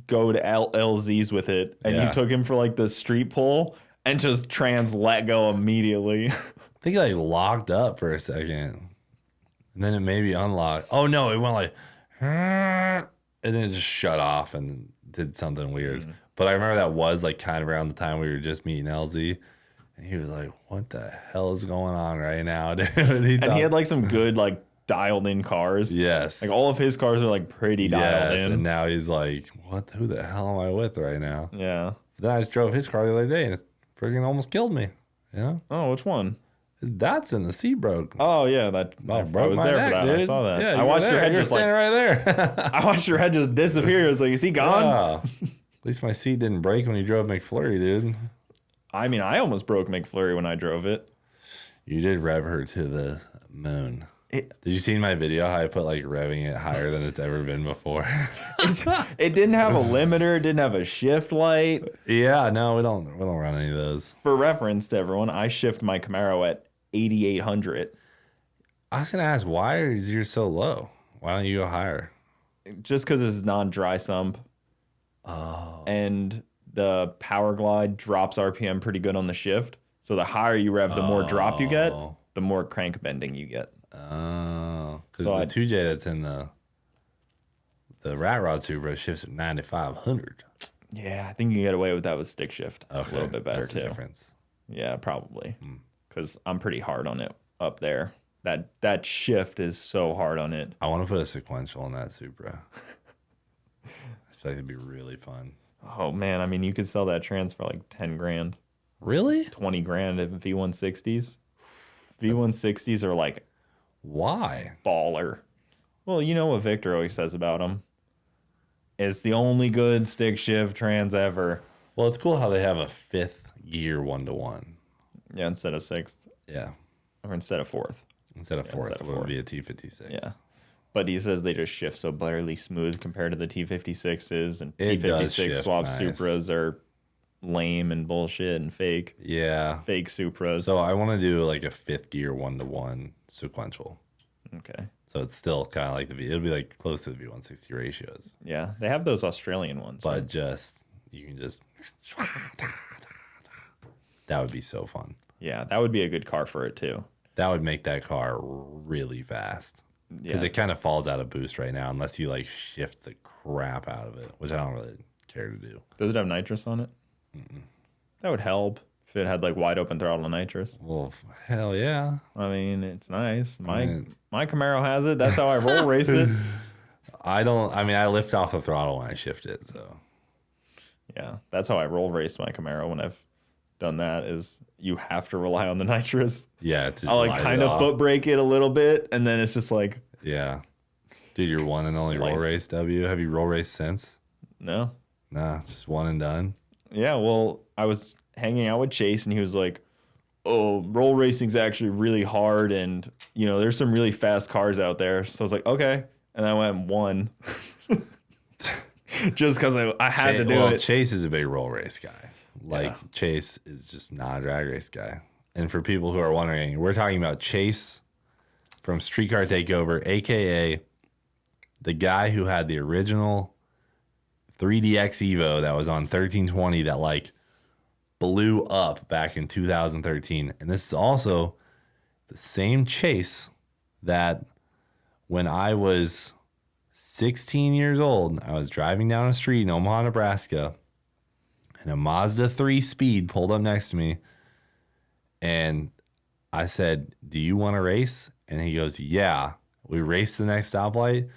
go to LZ's with it and you took him for like the street pull and just trans let go immediately. I think it like locked up for a second and then it maybe unlocked. Oh no, it went like and then it just shut off and did something weird. But I remember that was like kind of around the time we were just meeting LZ. And he was like, what the hell is going on right now, dude? He had like some good like dialed in cars. Yes. Like all of his cars are like pretty dialed in. And now he's like, who the hell am I with right now? Yeah. Then I just drove his car the other day and it freaking almost killed me. You know? Oh, which one? His Datsun, the seat broke. Oh yeah, I was there for that. Dude. I saw that. Yeah, I watched your head just like right there. I watched your head just disappear. I was like, is he gone? Yeah. At least my seat didn't break when you drove McFlurry, dude. I mean, I almost broke McFlurry when I drove it. You did rev her to the moon. Did you see my video how I put like revving it higher than it's ever been before? It didn't have a limiter, it didn't have a shift light. Yeah, no, we don't run any of those. For reference to everyone, I shift my Camaro at 8,800. I was gonna ask, why is yours so low? Why don't you go higher? Just because it's non-dry sump. Oh. And the Power Glide drops RPM pretty good on the shift. So the higher you rev, the more drop you get, the more crank bending you get. Oh, because the 2J that's in the Rat Rod Supra shifts at 9,500. Yeah, I think you can get away with that with stick shift a little bit better that's too. The difference. Yeah, probably. Because I'm pretty hard on it up there. That shift is so hard on it. I want to put a sequential in that Supra. I feel like it'd be really fun. Oh man, I mean, you could sell that trans for like 10 grand. Really? 20 grand in V160s. V160s are like, why? Baller. Well, you know what Victor always says about them. It's the only good stick shift trans ever. Well, it's cool how they have a 5th gear 1-to-1. Yeah, instead of 6th. Yeah. Or instead of 4th. Instead of 4th, it would be a T56. Yeah. But he says they just shift so butterly smooth compared to the T56s, and T56 swap Supras are lame and bullshit and fake. Yeah. Fake Supras. So I want to do like a 5th gear 1-to-1 sequential. Okay. So it's still kind of like it'll be like close to the V160 ratios. Yeah. They have those Australian ones. But you can just, that would be so fun. Yeah. That would be a good car for it too. That would make that car really fast. Because it kind of falls out of boost right now unless you like shift the crap out of it, which I don't really care to do. Does it have nitrous on it? That would help if it had like wide open throttle nitrous. Well, hell yeah. I mean, it's nice. My Camaro has it. That's how I roll race it. I lift off the throttle when I shift it. So yeah, that's how I roll race my Camaro when I've done that. Is you have to rely on the nitrous. Yeah, I'll like kind of foot brake it a little bit, and then it's just like, yeah. Dude, your one and only roll race W. Have you roll raced since? No. Nah, just one and done. Yeah, well, I was hanging out with Chase, and he was like, oh, roll racing's actually really hard, and, you know, there's some really fast cars out there. So I was like, okay. And I went and won. Just because I had to do it. Chase is a big roll race guy. Chase is just not a drag race guy. And for people who are wondering, we're talking about Chase from Streetcar Takeover, a.k.a. the guy who had the original 3DX Evo that was on 1320 that, like, blew up back in 2013. And this is also the same Chase that when I was 16 years old, I was driving down a street in Omaha, Nebraska, and a Mazda 3 Speed pulled up next to me. And I said, do you want to race? And he goes, yeah. We raced the next stoplight.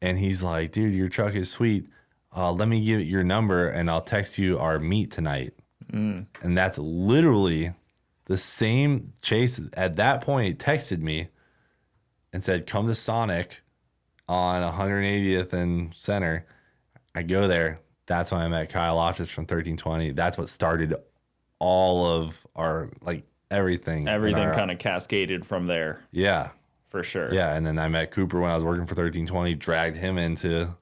And he's like, dude, your truck is sweet. Let me give it your number and I'll text you our meet tonight. And that's literally the same Chase at that point texted me and said, come to Sonic on 180th and Center. I go there. That's when I met Kyle Loftus from 1320. That's what started all of our, like, everything. Everything kind of cascaded from there. Yeah. For sure. Yeah, and then I met Cooper when I was working for 1320, dragged him into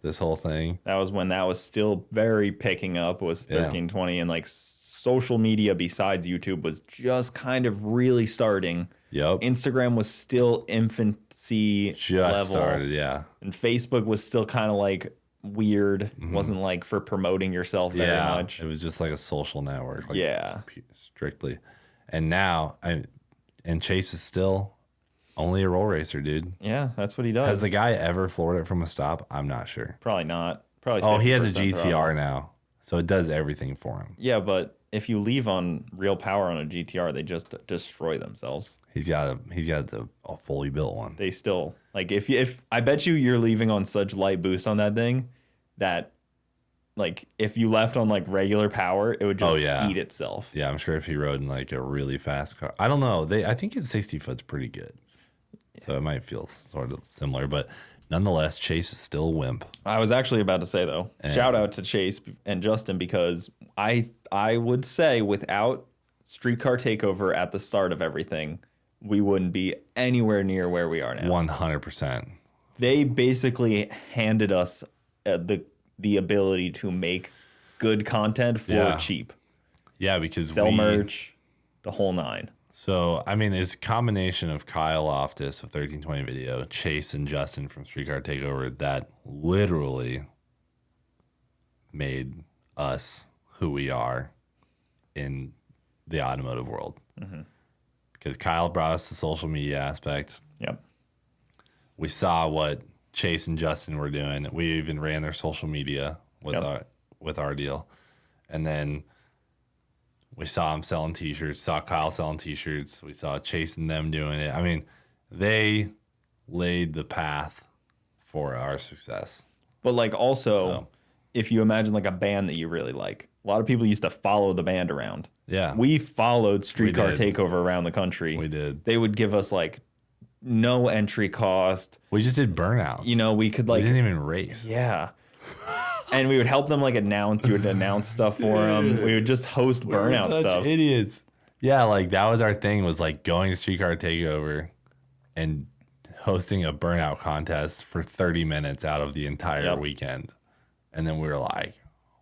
this whole thing. That was when that was still very picking up, was 1320, and like social media besides YouTube was just kind of really starting. Yep. Instagram was still infancy level. Started, yeah. And Facebook was still kind of like weird. Wasn't like for promoting yourself very much. It was just like a social network. Like strictly. And now, and Chase is still only a roll racer, dude. Yeah, that's what he does. Has the guy ever floored it from a stop? I'm not sure. Probably not. Probably. Oh, he has a GTR now, so it does everything for him. Yeah, but if you leave on real power on a GTR, they just destroy themselves. He's got a fully built one. They still, like, if I bet you're leaving on such light boost on that thing that, like, if you left on like regular power, it would just eat itself. Yeah, I'm sure if he rode in like a really fast car, I don't know. I think his 60 foot's pretty good. So it might feel sort of similar, but nonetheless, Chase is still a wimp. I was actually about to say, though, shout out to Chase and Justin, because I would say without Streetcar Takeover at the start of everything, we wouldn't be anywhere near where we are now. 100%. They basically handed us the ability to make good content for cheap. Yeah, because sell merch, the whole nine. So, I mean, it's a combination of Kyle Loftus of 1320 Video, Chase and Justin from Streetcar Takeover that literally made us who we are in the automotive world. Because Kyle brought us the social media aspect. Yep. We saw what Chase and Justin were doing. We even ran their social media with our deal. And then we saw him selling T-shirts, saw Kyle selling T-shirts. We saw Chase and them doing it. I mean, they laid the path for our success. But like also, if you imagine like a band that you really like, a lot of people used to follow the band around. Yeah. We followed Streetcar Takeover around the country. We did. They would give us like no entry cost. We just did burnouts. You know, we could like... We didn't even race. Yeah. And we would help them like announce. You would announce stuff for them. We would just host burnout stuff. Idiots. Yeah, like that was our thing, was like going to Streetcar Takeover and hosting a burnout contest for 30 minutes out of the entire weekend. And then we were like,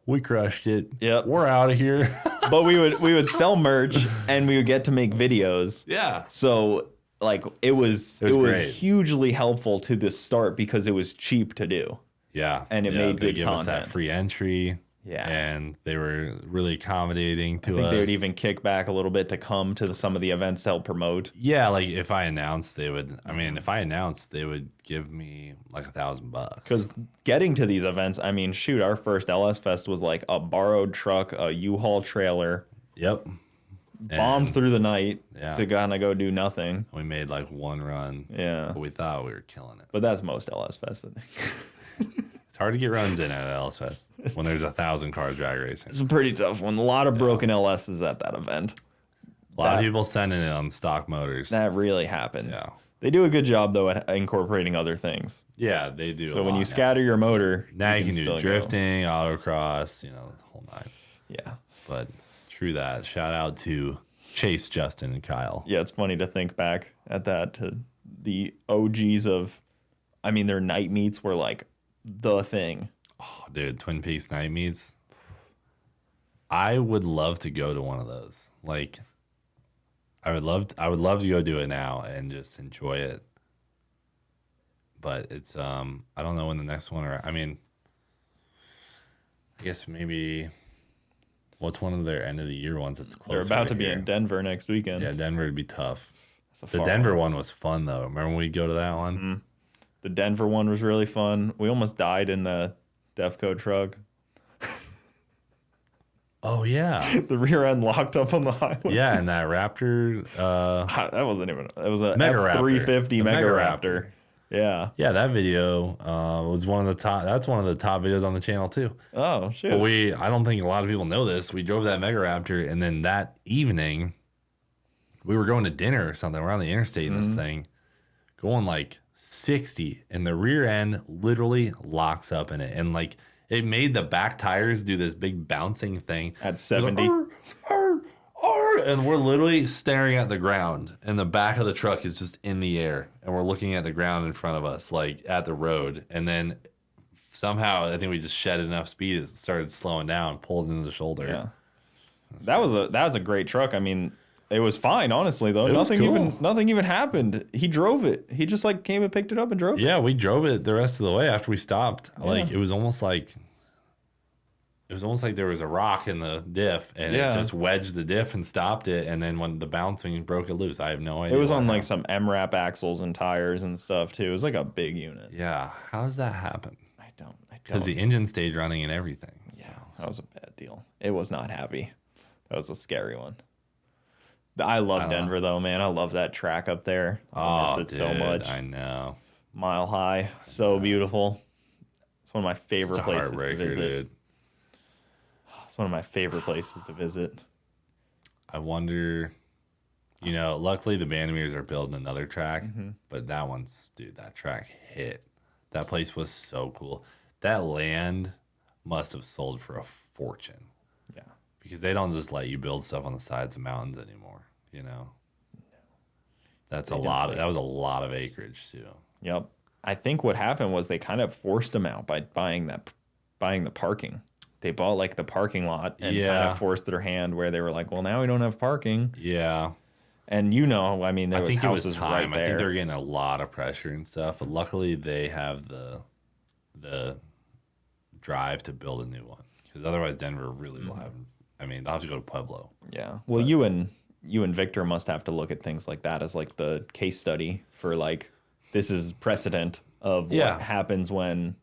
we crushed it. Yep. We're out of here. But we would sell merch and we would get to make videos. Yeah. So like it was hugely helpful to the start because it was cheap to do. Yeah. And it made good content. They gave us that free entry. Yeah. And they were really accommodating to us. I think they would even kick back a little bit to come to some of the events to help promote. Yeah, like if I announced, they would give me like $1,000. Because getting to these events, I mean, shoot, our first LS Fest was like a borrowed truck, a U-Haul trailer. Yep. Bombed through the night to kind of go do nothing. We made like one run. Yeah. But we thought we were killing it. But that's most LS Fest, I think. It's hard to get runs in at LS Fest when there's 1,000 cars drag racing. It's a pretty tough one. A lot of broken LSs at that event. A lot of people sending it on stock motors. That really happens. Yeah. They do a good job though at incorporating other things. Yeah, they do. So when you scatter your motor, now you can do still drifting, autocross, the whole nine. Yeah. But true that. Shout out to Chase, Justin, and Kyle. Yeah, it's funny to think back at that, to the OGs of, I mean, their night meets were like the thing. Oh, dude, Twin Peaks night meets. I would love to go to one of those. Like, I would love to go do it now and just enjoy it. But it's I don't know when the next one, I mean, I guess maybe what's one of their end of the year ones that's close. They're about to be in Denver next weekend. Yeah, Denver would be tough. The Denver one was fun though. Remember when we go to that one? Mm-hmm. The Denver one was really fun. We almost died in the Defco truck. Oh yeah. The rear end locked up on the highway. Yeah, and that Raptor. That wasn't even. It was a Mega F350 Mega Raptor. Raptor. Yeah. Yeah, that video was one of the top. That's one of the top videos on the channel too. Oh shit. But I don't think a lot of people know this. We drove that Mega Raptor, and then that evening, we were going to dinner or something. We're on the interstate in this thing, going like 60, and the rear end literally locks up in it, and like it made the back tires do this big bouncing thing At 70. Like, and we're literally staring at the ground, and the back of the truck is just in the air, and we're looking at the ground in front of us, like at the road. And then somehow, I think we just shed enough speed, it started slowing down, pulled into the shoulder. Yeah. That was a great truck. I mean, it was fine, honestly, though. Nothing even happened. He drove it. He just like came and picked it up and drove it. Yeah, we drove it the rest of the way after we stopped. Yeah. Like it was almost like there was a rock in the diff, and it just wedged the diff and stopped it. And then when the bouncing broke it loose, I have no idea. It was on like some MRAP axles and tires and stuff too. It was like a big unit. Yeah, how does that happen? I don't. Because the engine stayed running and everything. Yeah, that was a bad deal. It was not happy. That was a scary one. I love Denver though, man. I love that track up there. I miss it so much. I know. Mile High, so beautiful. It's one of my favorite places to visit. Dude. It's one of my favorite places to visit. I wonder, luckily the Bandameers are building another track, but that track hit. That place was so cool. That land must have sold for a fortune. Yeah. Because they don't just let you build stuff on the sides of mountains anymore, That was a lot of acreage too. Yep. I think what happened was they kind of forced them out by buying the parking. They bought like the parking lot and kind of forced their hand where they were like, well, now we don't have parking. Yeah. And I mean, there was houses it was time. right there. I think they're getting a lot of pressure and stuff, but luckily they have the drive to build a new one, because otherwise Denver really will have. I mean, they'll have to go to Pueblo. Yeah. Well, you and Victor must have to look at things like that as like the case study for like, this is precedent of what happens when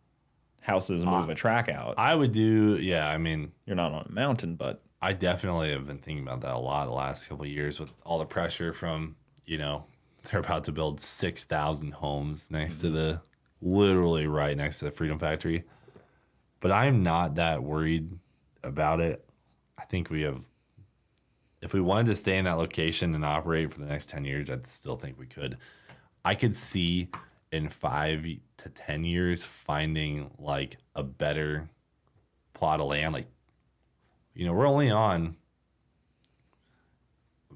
houses move a track out. I would do, I mean, you're not on a mountain, but I definitely have been thinking about that a lot the last couple of years with all the pressure from, they're about to build 6,000 homes next to literally right next to the Freedom Factory. But I'm not that worried about it. I think if we wanted to stay in that location and operate for the next 10 years, I still think we could. I could see in 5 to 10 years finding like a better plot of land. Like, we're only on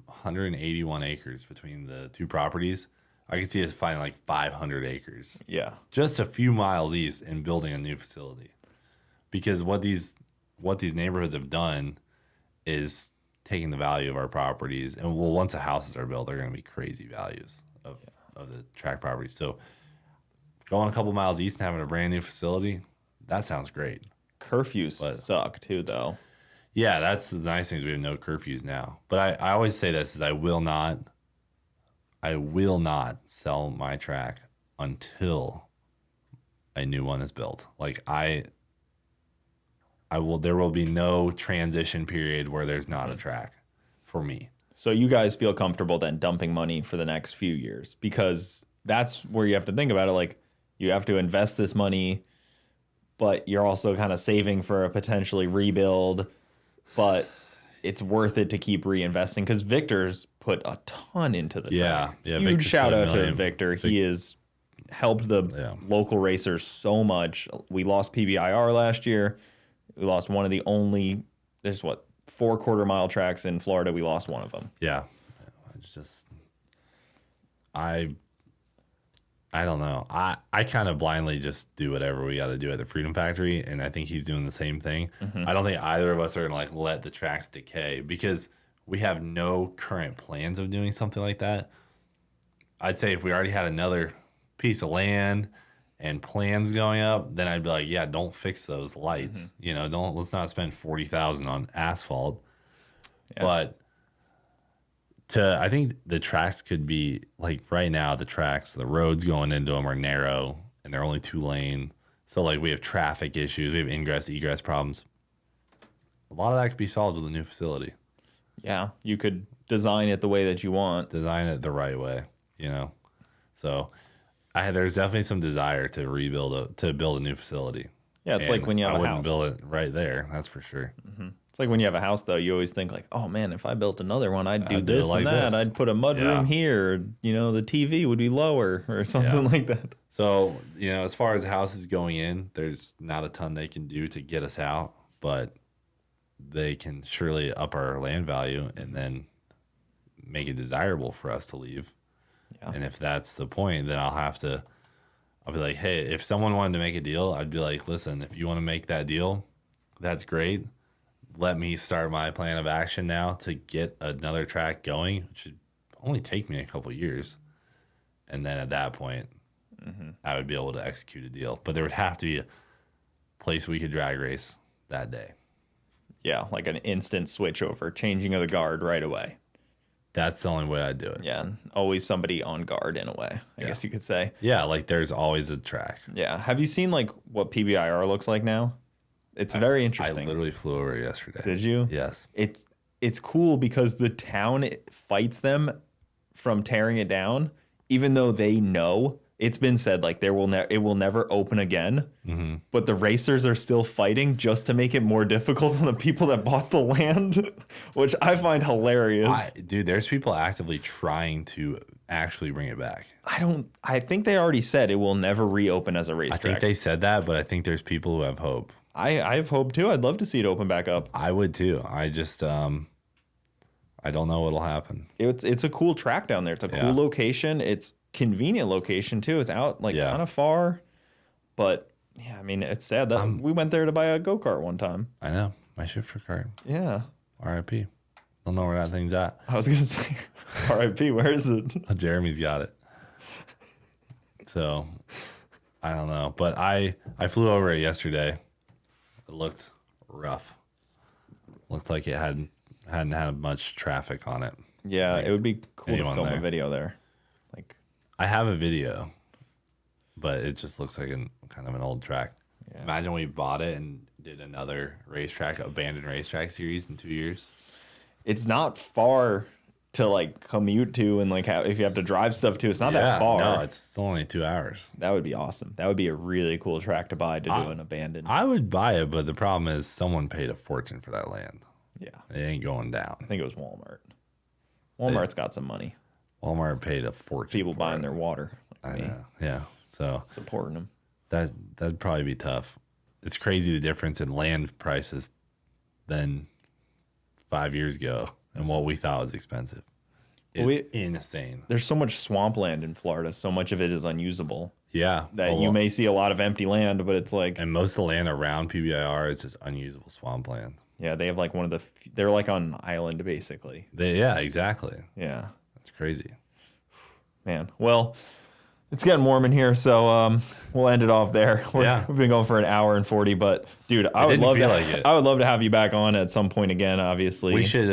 181 acres between the two properties. I could see us finding like 500 acres. Yeah. Just a few miles east and building a new facility. Because what these neighborhoods have done is taking the value of our properties, and once the houses are built, they're going to be crazy values of the tract property. So going a couple miles east and having a brand new facility, that sounds great. Curfews suck too, though. Yeah, that's the nice thing is we have no curfews now. But I always say this is I will not sell my track until a new one is built. Like there will be no transition period where there's not a track for me. So you guys feel comfortable then dumping money for the next few years, because that's where you have to think about it. Like, you have to invest this money, but you're also kind of saving for a potentially rebuild, but it's worth it to keep reinvesting because Victor's put a ton into the track. Yeah. Huge Victor's shout put a out to million. Victor. He has helped the local racers so much. We lost PBIR last year. We lost one of the only, there's 4 quarter-mile tracks in Florida. We lost one of them. Yeah. It's just, I don't know. I kind of blindly just do whatever we got to do at the Freedom Factory, and I think he's doing the same thing. I don't think either of us are gonna like let the tracks decay because we have no current plans of doing something like that. I'd say if we already had another piece of land and plans going up, then I'd be like, yeah, don't fix those lights. You know, let's not spend $40,000 on asphalt. Yeah. But I think the tracks could be like right now, the roads going into them are narrow and they're only 2 lane. So like we have traffic issues, we have ingress, egress problems. A lot of that could be solved with a new facility. Yeah, you could design it the way that you want. Design it the right way, you know. So there's definitely some desire to build a new facility. Yeah, it's like when you have a house. I wouldn't build it right there, that's for sure. It's like when you have a house, though, you always think like, oh, man, if I built another one, I'd do this and that. I'd put a mud room here. You know, the TV would be lower or something like that. So, you know, as far as houses going in, there's not a ton they can do to get us out, but they can surely up our land value and then make it desirable for us to leave. Yeah. And if that's the point, then I'll be like, hey, if someone wanted to make a deal, I'd be like, listen, if you want to make that deal, that's great. Let me start my plan of action now to get another track going, which should only take me a couple of years. And then at that point, I would be able to execute a deal. But there would have to be a place we could drag race that day. Yeah, like an instant switch over, changing of the guard right away. That's the only way I'd do it. Yeah, always somebody on guard in a way, I guess you could say. Yeah, like there's always a track. Yeah. Have you seen like what PBIR looks like now? It's very interesting. I literally flew over it yesterday. Did you? Yes. It's cool because the town fights them from tearing it down, even though they know it's been said like it will never open again. But the racers are still fighting just to make it more difficult on the people that bought the land, which I find hilarious. Dude, there's people actively trying to actually bring it back. I think they already said it will never reopen as a racetrack. I think they said that, but I think there's people who have hope. I have hope too. I'd love to see it open back up. I would too. I just I don't know what'll happen. It's a cool track down there. It's a cool location. It's convenient location too. It's out kind of far, but yeah, I mean it's sad that we went there to buy a go-kart one time. I know, my shifter cart. Yeah. RIP. Don't know where that thing's at. I was gonna say RIP. Where is it? Jeremy's got it. So I don't know, but I flew over it yesterday. It looked rough. Looked like it hadn't had much traffic on it. Yeah, like it would be cool to film there. a video there. Like I have a video, but it just looks like kind of an old track. Yeah. Imagine we bought it and did another abandoned racetrack series in 2 years. It's not far to like commute to and like if you have to drive stuff to. It's not that far. No, it's only 2 hours. That would be awesome. That would be a really cool track to buy to do an abandoned. I would buy it, but the problem is someone paid a fortune for that land. Yeah. It ain't going down. I think it was Walmart. Walmart's got some money. Walmart paid a fortune. People buying their water. Like I know. Yeah. So supporting them. That'd probably be tough. It's crazy the difference in land prices than 5 years ago and what we thought was expensive. It's insane. There's so much swampland in Florida. So much of it is unusable. Yeah. That you may see a lot of empty land, but it's like... And most of the land around PBIR is just unusable swampland. Yeah, they have like one of the... They're like on an island, basically. Yeah, exactly. Yeah. That's crazy. Man. Well, it's getting warm in here, so we'll end it off there. We've been going for an hour and 40, but dude, I would love to have you back on at some point again, obviously. We should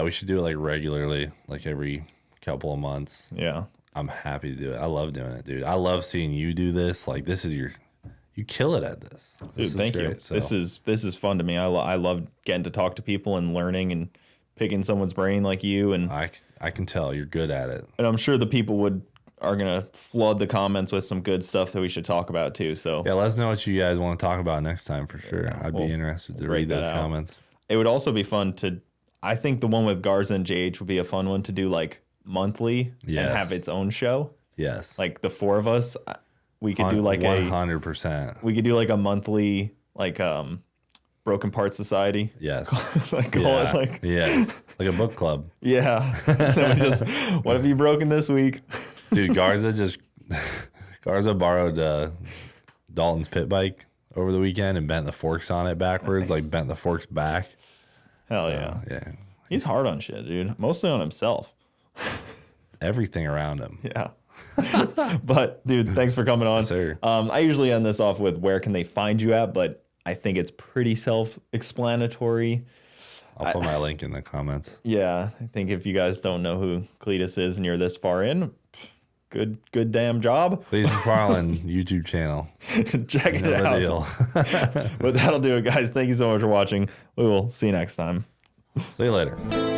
we should do it like regularly, like every couple of months. Yeah. I'm happy to do it. I love doing it, dude. I love seeing you do this. Like you kill it at this. Dude, thank you. So. This is fun to me. I love getting to talk to people and learning and picking someone's brain like you, and I can tell you're good at it. And I'm sure the people are gonna flood the comments with some good stuff that we should talk about too. So yeah, let us know what you guys want to talk about next time for sure. I'd be interested to read those comments. It would also be fun I think the one with Garza and JH would be a fun one to do like monthly Yes. and have its own show. Yes. Like the four of us, we could do like 100%. we could do like a monthly like Broken Parts Society. Yes. Like call it like yes. Like a book club. yeah. Then we just what have you broken this week? Dude, Garza borrowed Dalton's pit bike over the weekend and bent the forks on it backwards, like bent the forks back. Hell yeah. Yeah. He's hard on shit, dude. Mostly on himself. Everything around him. Yeah. But dude, thanks for coming on. Yes, sir. I usually end this off with where can they find you at, but I think it's pretty self-explanatory. I'll put my link in the comments. Yeah, I think if you guys don't know who Cleetus is and you're this far in, good damn job. Cleetus Mcfarland YouTube channel. Check it Another out. deal. But that'll do it, guys. Thank you so much for watching. We will see you next time. See you later.